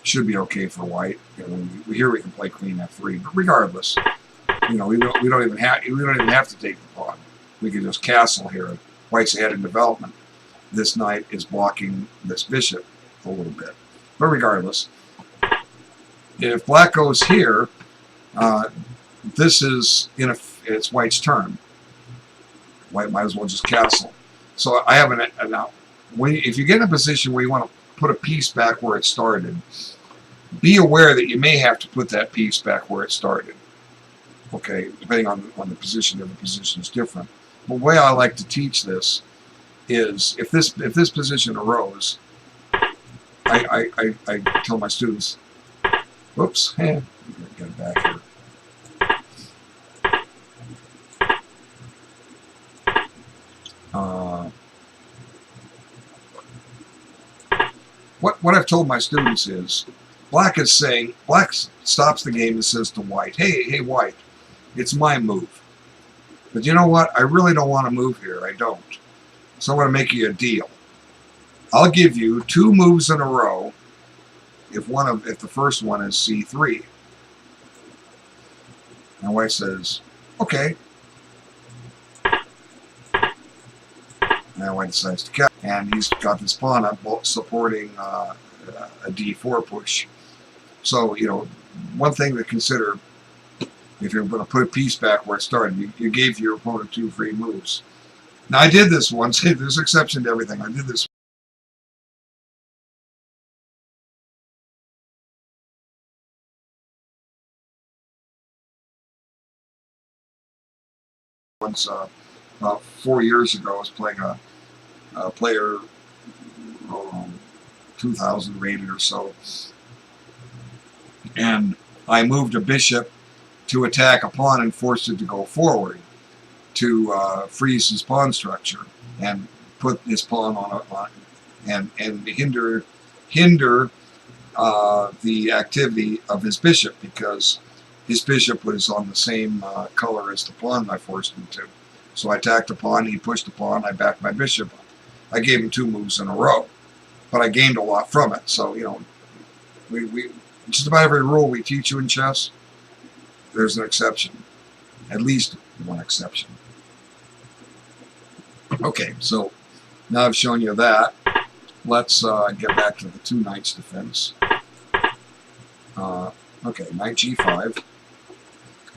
should be okay for White. You know, here we can play Queen f3. But regardless, you know, we don't even have to take the pawn. We can just castle here. White's ahead in development. This knight is blocking this bishop a little bit. But regardless, if Black goes here, this is it's White's turn. White might as well just castle. So I have now. If you get in a position where you want to put a piece back where it started, be aware that you may have to put that piece back where it started. Okay, depending on the position, every position is different. The way I like to teach this is if this position arose, I tell my students, whoops, get it back here. What I've told my students is, Black stops the game and says to White, hey White, it's my move. But you know what? I really don't want to move here. I don't. So I'm going to make you a deal. I'll give you 2 moves in a row if the first one is c3. And White says, okay. Now White decides to cut, and he's got this pawn up supporting a d4 push. So, you know, one thing to consider if you're going to put a piece back where it started, you gave your opponent 2 free moves. Now, I did this once. There's an exception to everything. I did this once about 4 years ago. I was playing a player 2,000 rated or so, and I moved a bishop to attack a pawn and forced it to go forward to freeze his pawn structure and put his pawn on and hinder the activity of his bishop, because his bishop was on the same color as the pawn I forced him to. So I attacked the pawn, he pushed the pawn, I backed my bishop up. I gave him 2 moves in a row, but I gained a lot from it. So, you know, we just about every rule we teach you in chess, there's an exception. At least one exception. Okay, so now I've shown you that. Let's get back to the 2 knights defense. Okay, knight g5.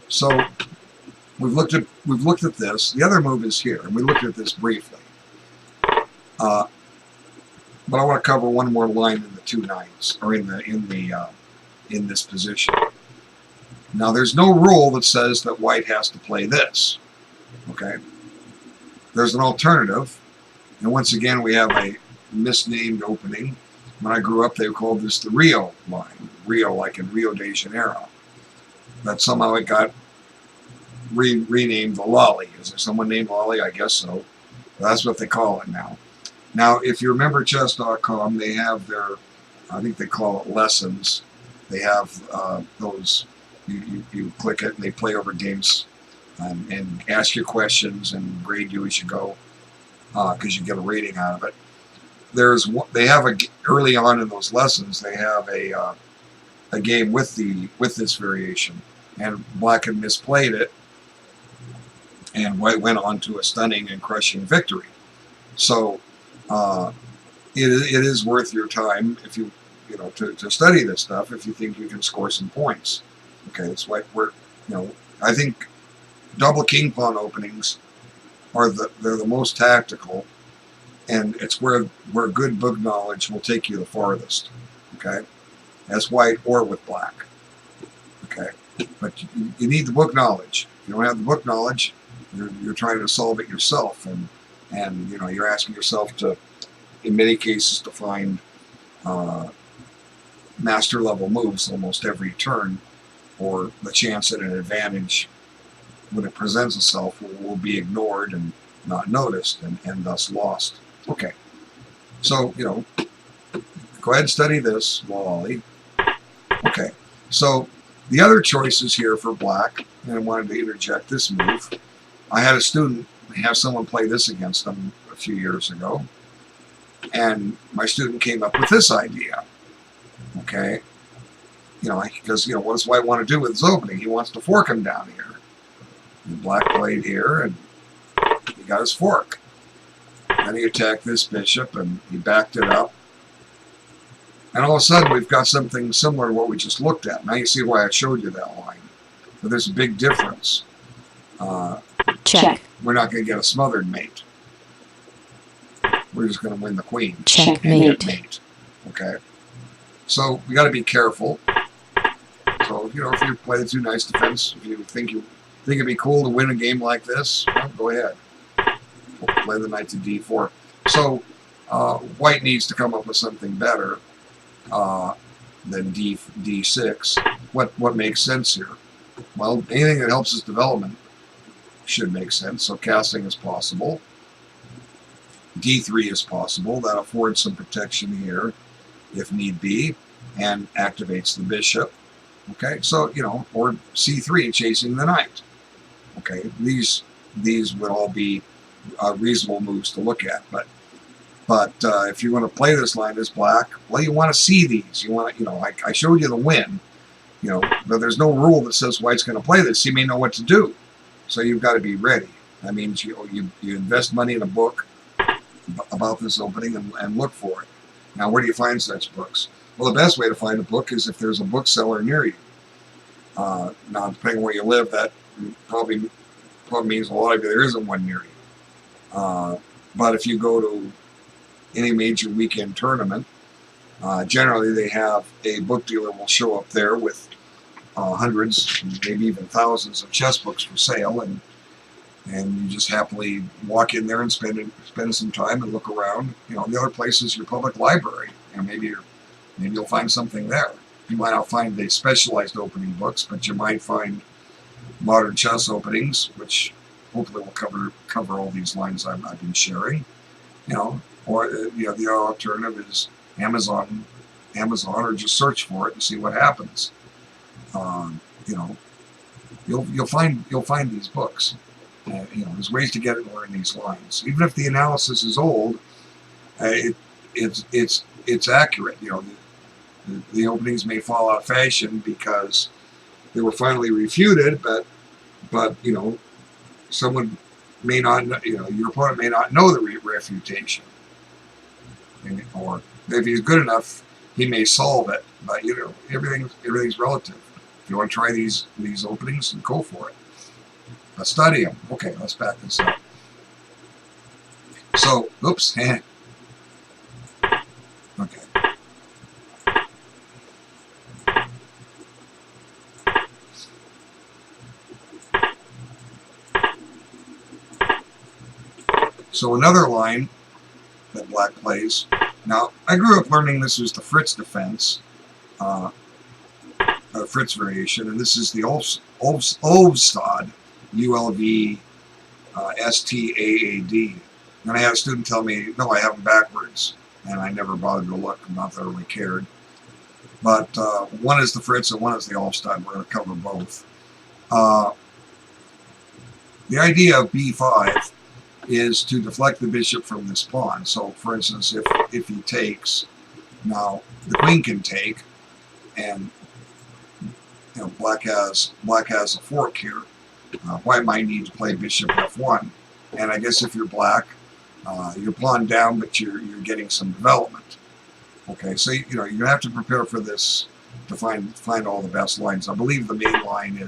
So we've looked at this. The other move is here, and we looked at this briefly. But I want to cover one more line in the 2 knights, or in this position. Now, there's no rule that says that White has to play this. Okay, there's an alternative, and once again we have a misnamed opening. When I grew up, they called this the Rio line. Rio, like in Rio de Janeiro. But somehow it got renamed the Lolly. Is there someone named Lolly? I guess so. That's what they call it now. Now, if you remember chess.com, they have their, I think they call it lessons. They have those, you click it and they play over games and ask you questions and grade you as you go, because you get a rating out of it. They have early on in those lessons, they have a game with this variation, and Black had misplayed it, and White went on to a stunning and crushing victory. So it is worth your time if you know to study this stuff if you think you can score some points. Okay, that's why I think double king pawn openings are they're the most tactical, and it's where good book knowledge will take you the farthest. Okay, as White or with Black. Okay, but you need the book knowledge. If you don't have the book knowledge, You're trying to solve it yourself, and you know, you're asking yourself to, in many cases, to find master level moves almost every turn, or the chance at an advantage when it presents itself will be ignored and not noticed, and thus lost. Okay, so you know, go ahead and study this, Wally. Okay, so the other choices here for black, and I wanted to interject this move. I had a student have someone play this against them a few years ago, and my student came up with this idea. Okay, you know, because you know, what does white want to do with his opening? He wants to fork him down here. And black played here, and he got his fork. Then he attacked this bishop, and he backed it up. And all of a sudden, we've got something similar to what we just looked at. Now you see why I showed you that line. But there's a big difference. Check. We're not going to get a smothered mate. We're just going to win the queen. Checkmate. Mate. Okay. So we got to be careful. So you know, if you play the two knights defense, if you think it'd be cool to win a game like this, well, go ahead. We'll play the knight to d4. So white needs to come up with something better than d6. What makes sense here? Well, anything that helps his development should make sense. So castling is possible. d3 is possible. That affords some protection here, if need be, and activates the bishop. Okay, so you know, or c3, chasing the knight. Okay, these would all be reasonable moves to look at. But if you want to play this line as black, well, you want to see these. You want to, you know, I showed you the win. You know, but there's no rule that says white's going to play this. He may know what to do, so you've got to be ready. That means you invest money in a book about this opening and look for it. Now, where do you find such books? Well, the best way to find a book is if there's a bookseller near you. Now, depending on where you live, that probably means a lot of you there isn't one near you. But if you go to any major weekend tournament, generally they have a book dealer will show up there with hundreds, maybe even thousands of chess books for sale, and you just happily walk in there and spend some time and look around. You know, the other place is your public library, and maybe you'll find something there. You might not find the specialized opening books, but you might find modern chess openings, which hopefully will cover all these lines I've been sharing. You know, or you know, the other alternative is Amazon, or just search for it and see what happens. You know, you'll find these books. You know, there's ways to get it and learn these lines. Even if the analysis is old, it's accurate. You know, the openings may fall out of fashion because they were finally refuted, but you know, someone may not, you know, your opponent may not know the refutation, or if he's good enough, he may solve it. But you know, everything's relative. If you want to try these openings, go for it. Let's study them. Okay, let's back this up. So, oops, okay. So another line that black plays. Now, I grew up learning this was the Fritz defense, Fritz variation, and this is the Ulvstad, U-L-V-S-T-A-A-D. And I had a student tell me, no, I have them backwards, and I never bothered to look, not that I really cared. But one is the Fritz and one is the Ulvstad. We're going to cover both. The idea of B5 is to deflect the bishop from this pawn. So, for instance, if he takes, now the queen can take, and you know, black has a fork here. White might need to play bishop f1, and I guess if you're black, you're pawn down, but you're getting some development. Okay, so you know, you have to prepare for this to find all the best lines. I believe the main line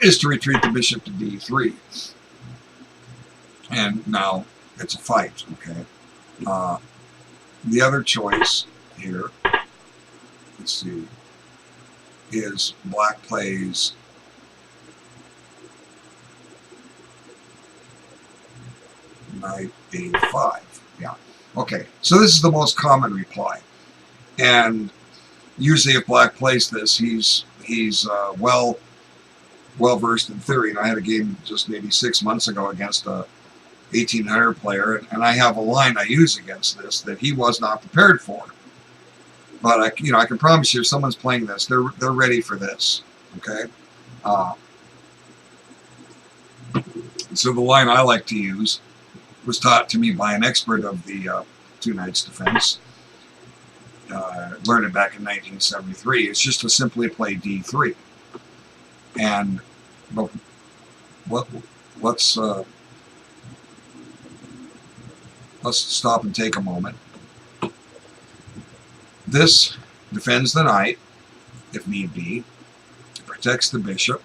is to retreat the bishop to d3. And now it's a fight, okay? The other choice here, let's see, is black plays knight a5. Yeah. Okay, so this is the most common reply. And usually if black plays this, he's well versed in theory. And I had a game just maybe 6 months ago against a 1800 player, and I have a line I use against this that he was not prepared for. But I can promise you, if someone's playing this, they're ready for this. Okay. So the line I like to use was taught to me by an expert of the Two Knights Defense. Learned it back in 1973. It's just to simply play d3. And but let's stop and take a moment. This defends the knight, if need be. It protects the bishop.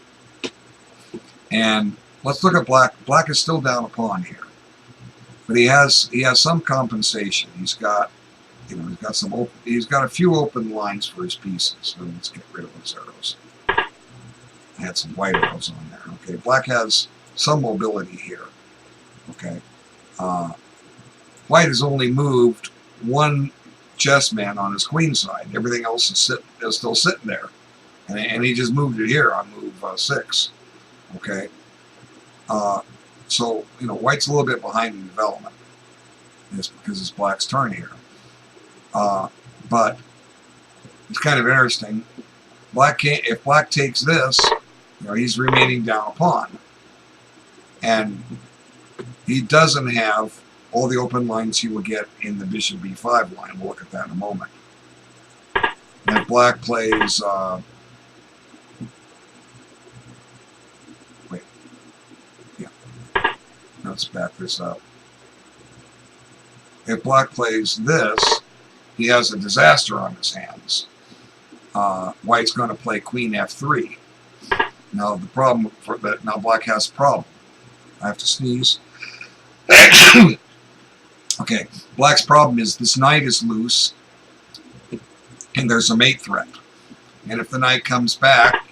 And let's look at black. Black is still down a pawn here, but he has some compensation. He's got he's got a few open lines for his pieces. So let's get rid of those arrows. I had some white arrows on there. Okay, black has some mobility here. Okay, white has only moved one chess man on his queen side. Everything else is still sitting there, and he just moved it here on move 6. Okay, so white's a little bit behind in development. It's because it's black's turn here. But it's kind of interesting. If black takes this, he's remaining down a pawn, and he doesn't have all the open lines he will get in the bishop b5 line. We'll look at that in a moment. And if black plays, let's back this up. If black plays this, he has a disaster on his hands. White's going to play queen f3. Now the problem for that, now black has a problem. I have to sneeze. Okay, black's problem is this knight is loose, and there's a mate threat. And if the knight comes back,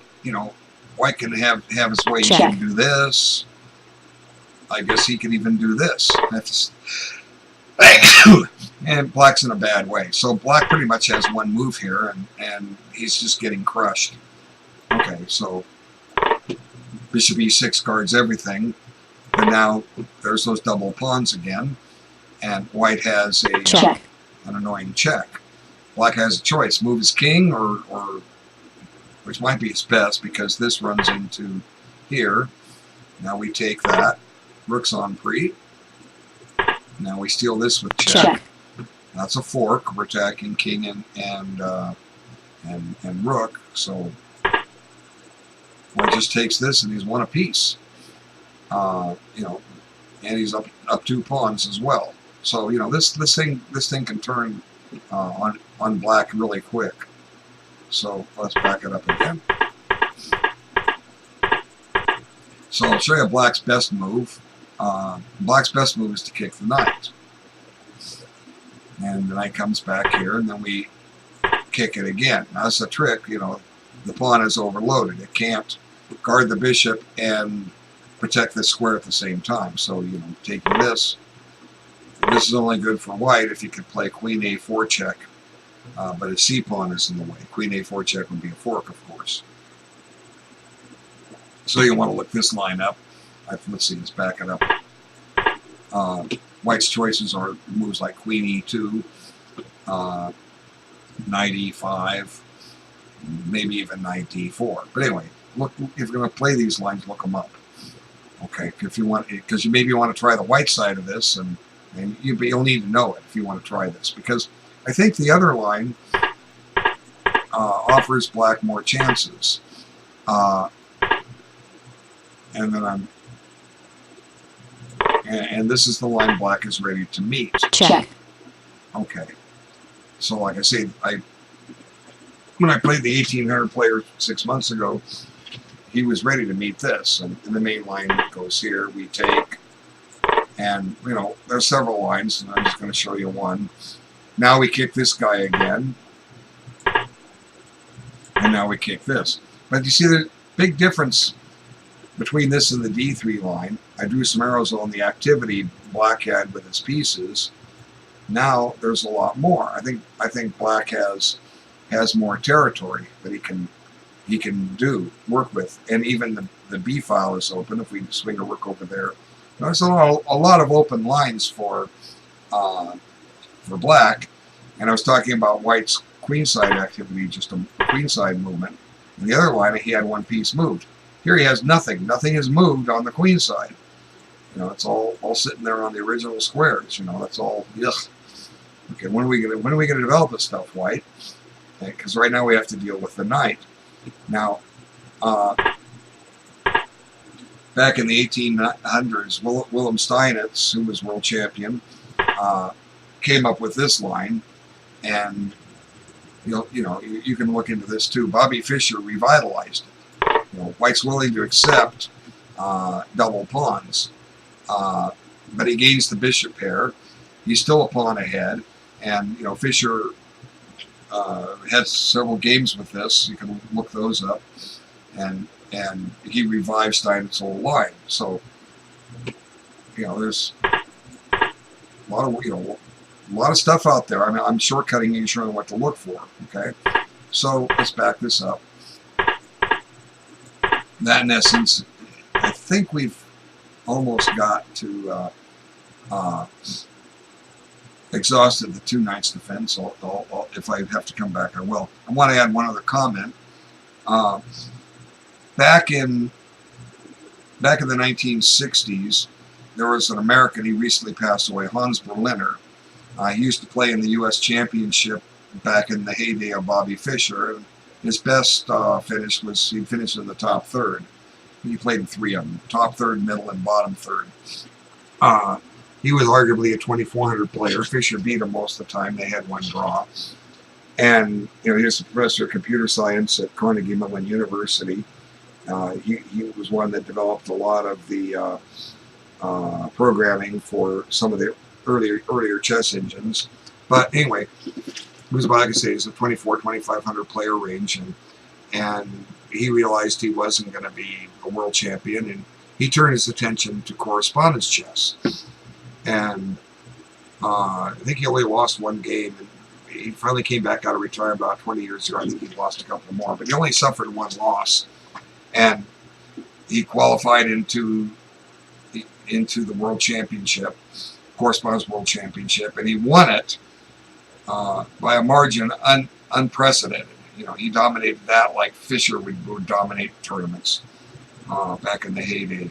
white can have his way. He can do this. I guess he can even do this. And black's in a bad way. So black pretty much has one move here, and he's just getting crushed. Okay, so bishop e6 guards everything. And now there's those double pawns again. And white has an annoying check. Black has a choice. Move his king, or which might be his best, because this runs into here. Now we take that. Rook's on pre. Now we steal this with check. That's a fork. We're attacking king and rook. So white just takes this, and he's one apiece. And he's up 2 pawns as well. So this thing can turn on black really quick. So let's back it up again. So I'll show you black's best move. Black's best move is to kick the knight. And the knight comes back here, and then we kick it again. Now that's a trick, the pawn is overloaded. It can't guard the bishop and protect the square at the same time. So, taking this is only good for white if you could play queen a4 check, but his c-pawn is in the way. Queen a4 check would be a fork, of course. So you want to look this line up. Let's see, let's back it up. White's choices are moves like queen e2, knight e5, maybe even knight d4. But anyway, look, if you're going to play these lines, look them up. Okay, if you want, because you maybe want to try the white side of this, and you'll need to know it if you want to try this, because I think the other line offers black more chances. And then and this is the line black is ready to meet. Check. Okay. So like I say, when I played the 1800 player 6 months ago, he was ready to meet this, and the main line goes here. We take, and there's several lines, and I'm just going to show you one. Now we kick this guy again, and now we kick this. But you see the big difference between this and the D3 line, I drew some arrows on the activity black had with its pieces. Now there's a lot more. I think black has more territory that he can work with, and even the B file is open. If we swing a rook over there, there's a lot of open lines for black. And I was talking about white's queenside activity, just a queenside movement. And the other line, he had one piece moved. Here he has nothing. Nothing is moved on the queen side. It's all sitting there on the original squares. That's all. Ugh. Okay, when are we gonna develop this stuff, white? Because right now we have to deal with the knight. Now, back in the 1800s, Willem Steinitz, who was world champion, came up with this line, and you can look into this too. Bobby Fischer revitalized it. White's willing to accept double pawns, but he gains the bishop pair. He's still a pawn ahead, and Fischer had several games with this. You can look those up, and he revived Steinitz's old line. So there's a lot of stuff out there. I mean, I'm shortcutting you, showing what to look for. Okay, so let's back this up. That, in essence, I think we've almost got to exhausted the two knights defense. If I have to come back, I will. I want to add one other comment. Back in the 1960s, there was an American. He recently passed away, Hans Berliner. He used to play in the U.S. Championship back in the heyday of Bobby Fischer. And his best finish was he finished in the top third. He played in three of them: top third, middle, and bottom third. He was arguably a 2400 player. Fischer beat him most of the time. They had one draw. And he was a professor of computer science at Carnegie Mellon University. He was one that developed a lot of the programming for some of the earlier chess engines. But anyway, he was, like I say, he's a 2500 player range, and he realized he wasn't going to be a world champion, and he turned his attention to correspondence chess. And I think he only lost one game, and he finally came back out of retirement about 20 years ago. I think he lost a couple more, but he only suffered one loss, and he qualified into the World Championship, Correspondence World Championship, and he won it by a margin unprecedented. He dominated that like Fischer would dominate tournaments back in the heyday.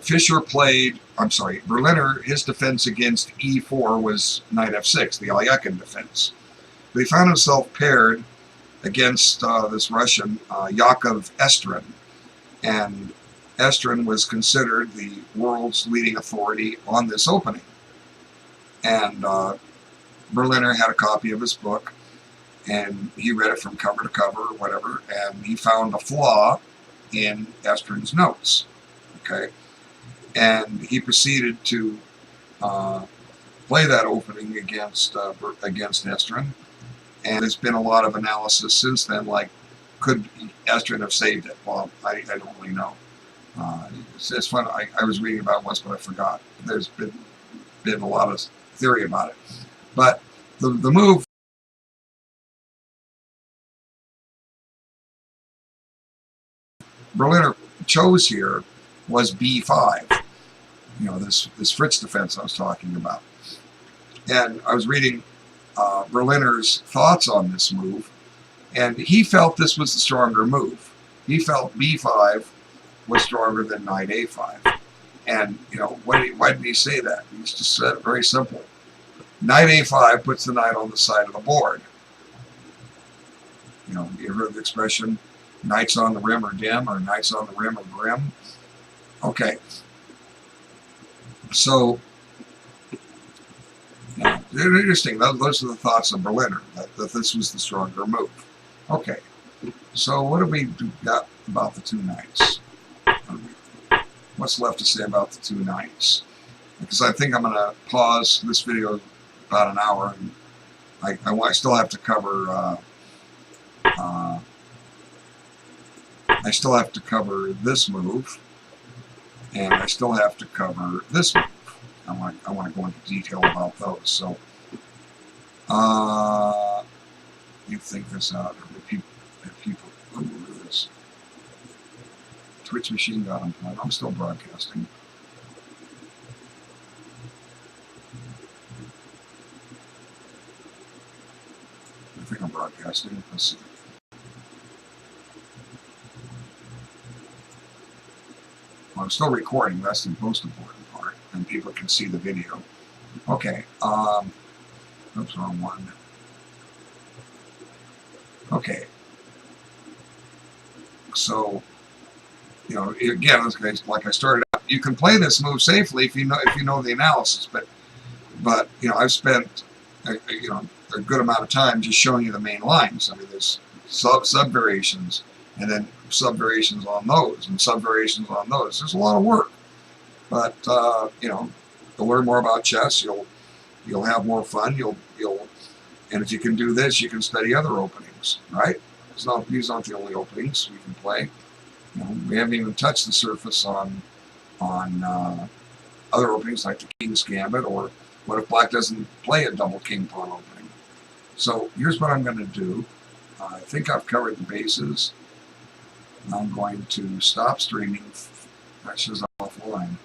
Fischer played, Berliner, his defense against e4 was knight f6, the Alekhine defense. But he found himself paired against this Russian, Yakov Estrin. And Estrin was considered the world's leading authority on this opening. And Berliner had a copy of his book, and he read it from cover to cover or whatever, and he found a flaw in Estrin's notes. Okay, and he proceeded to play that opening against Estrin, and there's been a lot of analysis since then, like, could Estrin have saved it? Well, I don't really know. It's fun. I was reading about it once, but I forgot. There's been a lot of theory about it, but the move Berliner chose here was b5. This Fritz defense I was talking about. And I was reading Berliner's thoughts on this move, and he felt this was the stronger move. He felt b5 was stronger than knight a5. And why did he say that? He just said it very simple. Knight a5 puts the knight on the side of the board. You heard the expression, knights on the rim are dim, or knights on the rim are grim. Okay. So, they're interesting. Those are the thoughts of Berliner, that this was the stronger move. Okay. So what have we got about the two knights? What's left to say about the two knights? Because I think I'm going to pause this video about an hour, and I still have to cover I still have to cover this move, and I still have to cover this move. I want to go into detail about those. So, you think this out. If people Ooh, this Twitch machine got unplugged. I'm still broadcasting. I think I'm broadcasting. Let's see. Well, I'm still recording. That's the most important part, and people can see the video. Okay. Oops, wrong one. Okay. So, you know, again, like I started out, you can play this move safely if you know the analysis. But you know, I've spent you know a good amount of time just showing you the main lines. I mean, there's sub variations, and then sub variations on those, and sub variations on those. There's a lot of work, but you know, to learn more about chess, you'll have more fun. And if you can do this, you can study other openings, right? These aren't the only openings we can play. You know, we haven't even touched the surface on other openings like the King's Gambit, or what if Black doesn't play a double King Pawn opening. So here's what I'm going to do. I think I've covered the bases. I'm going to stop streaming. That says I'm offline.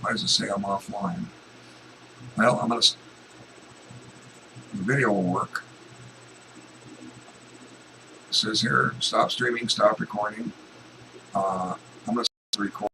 Why does it say I'm offline? Well, I'm going to. The video will work. It says here, stop streaming, stop recording. I'm going to record.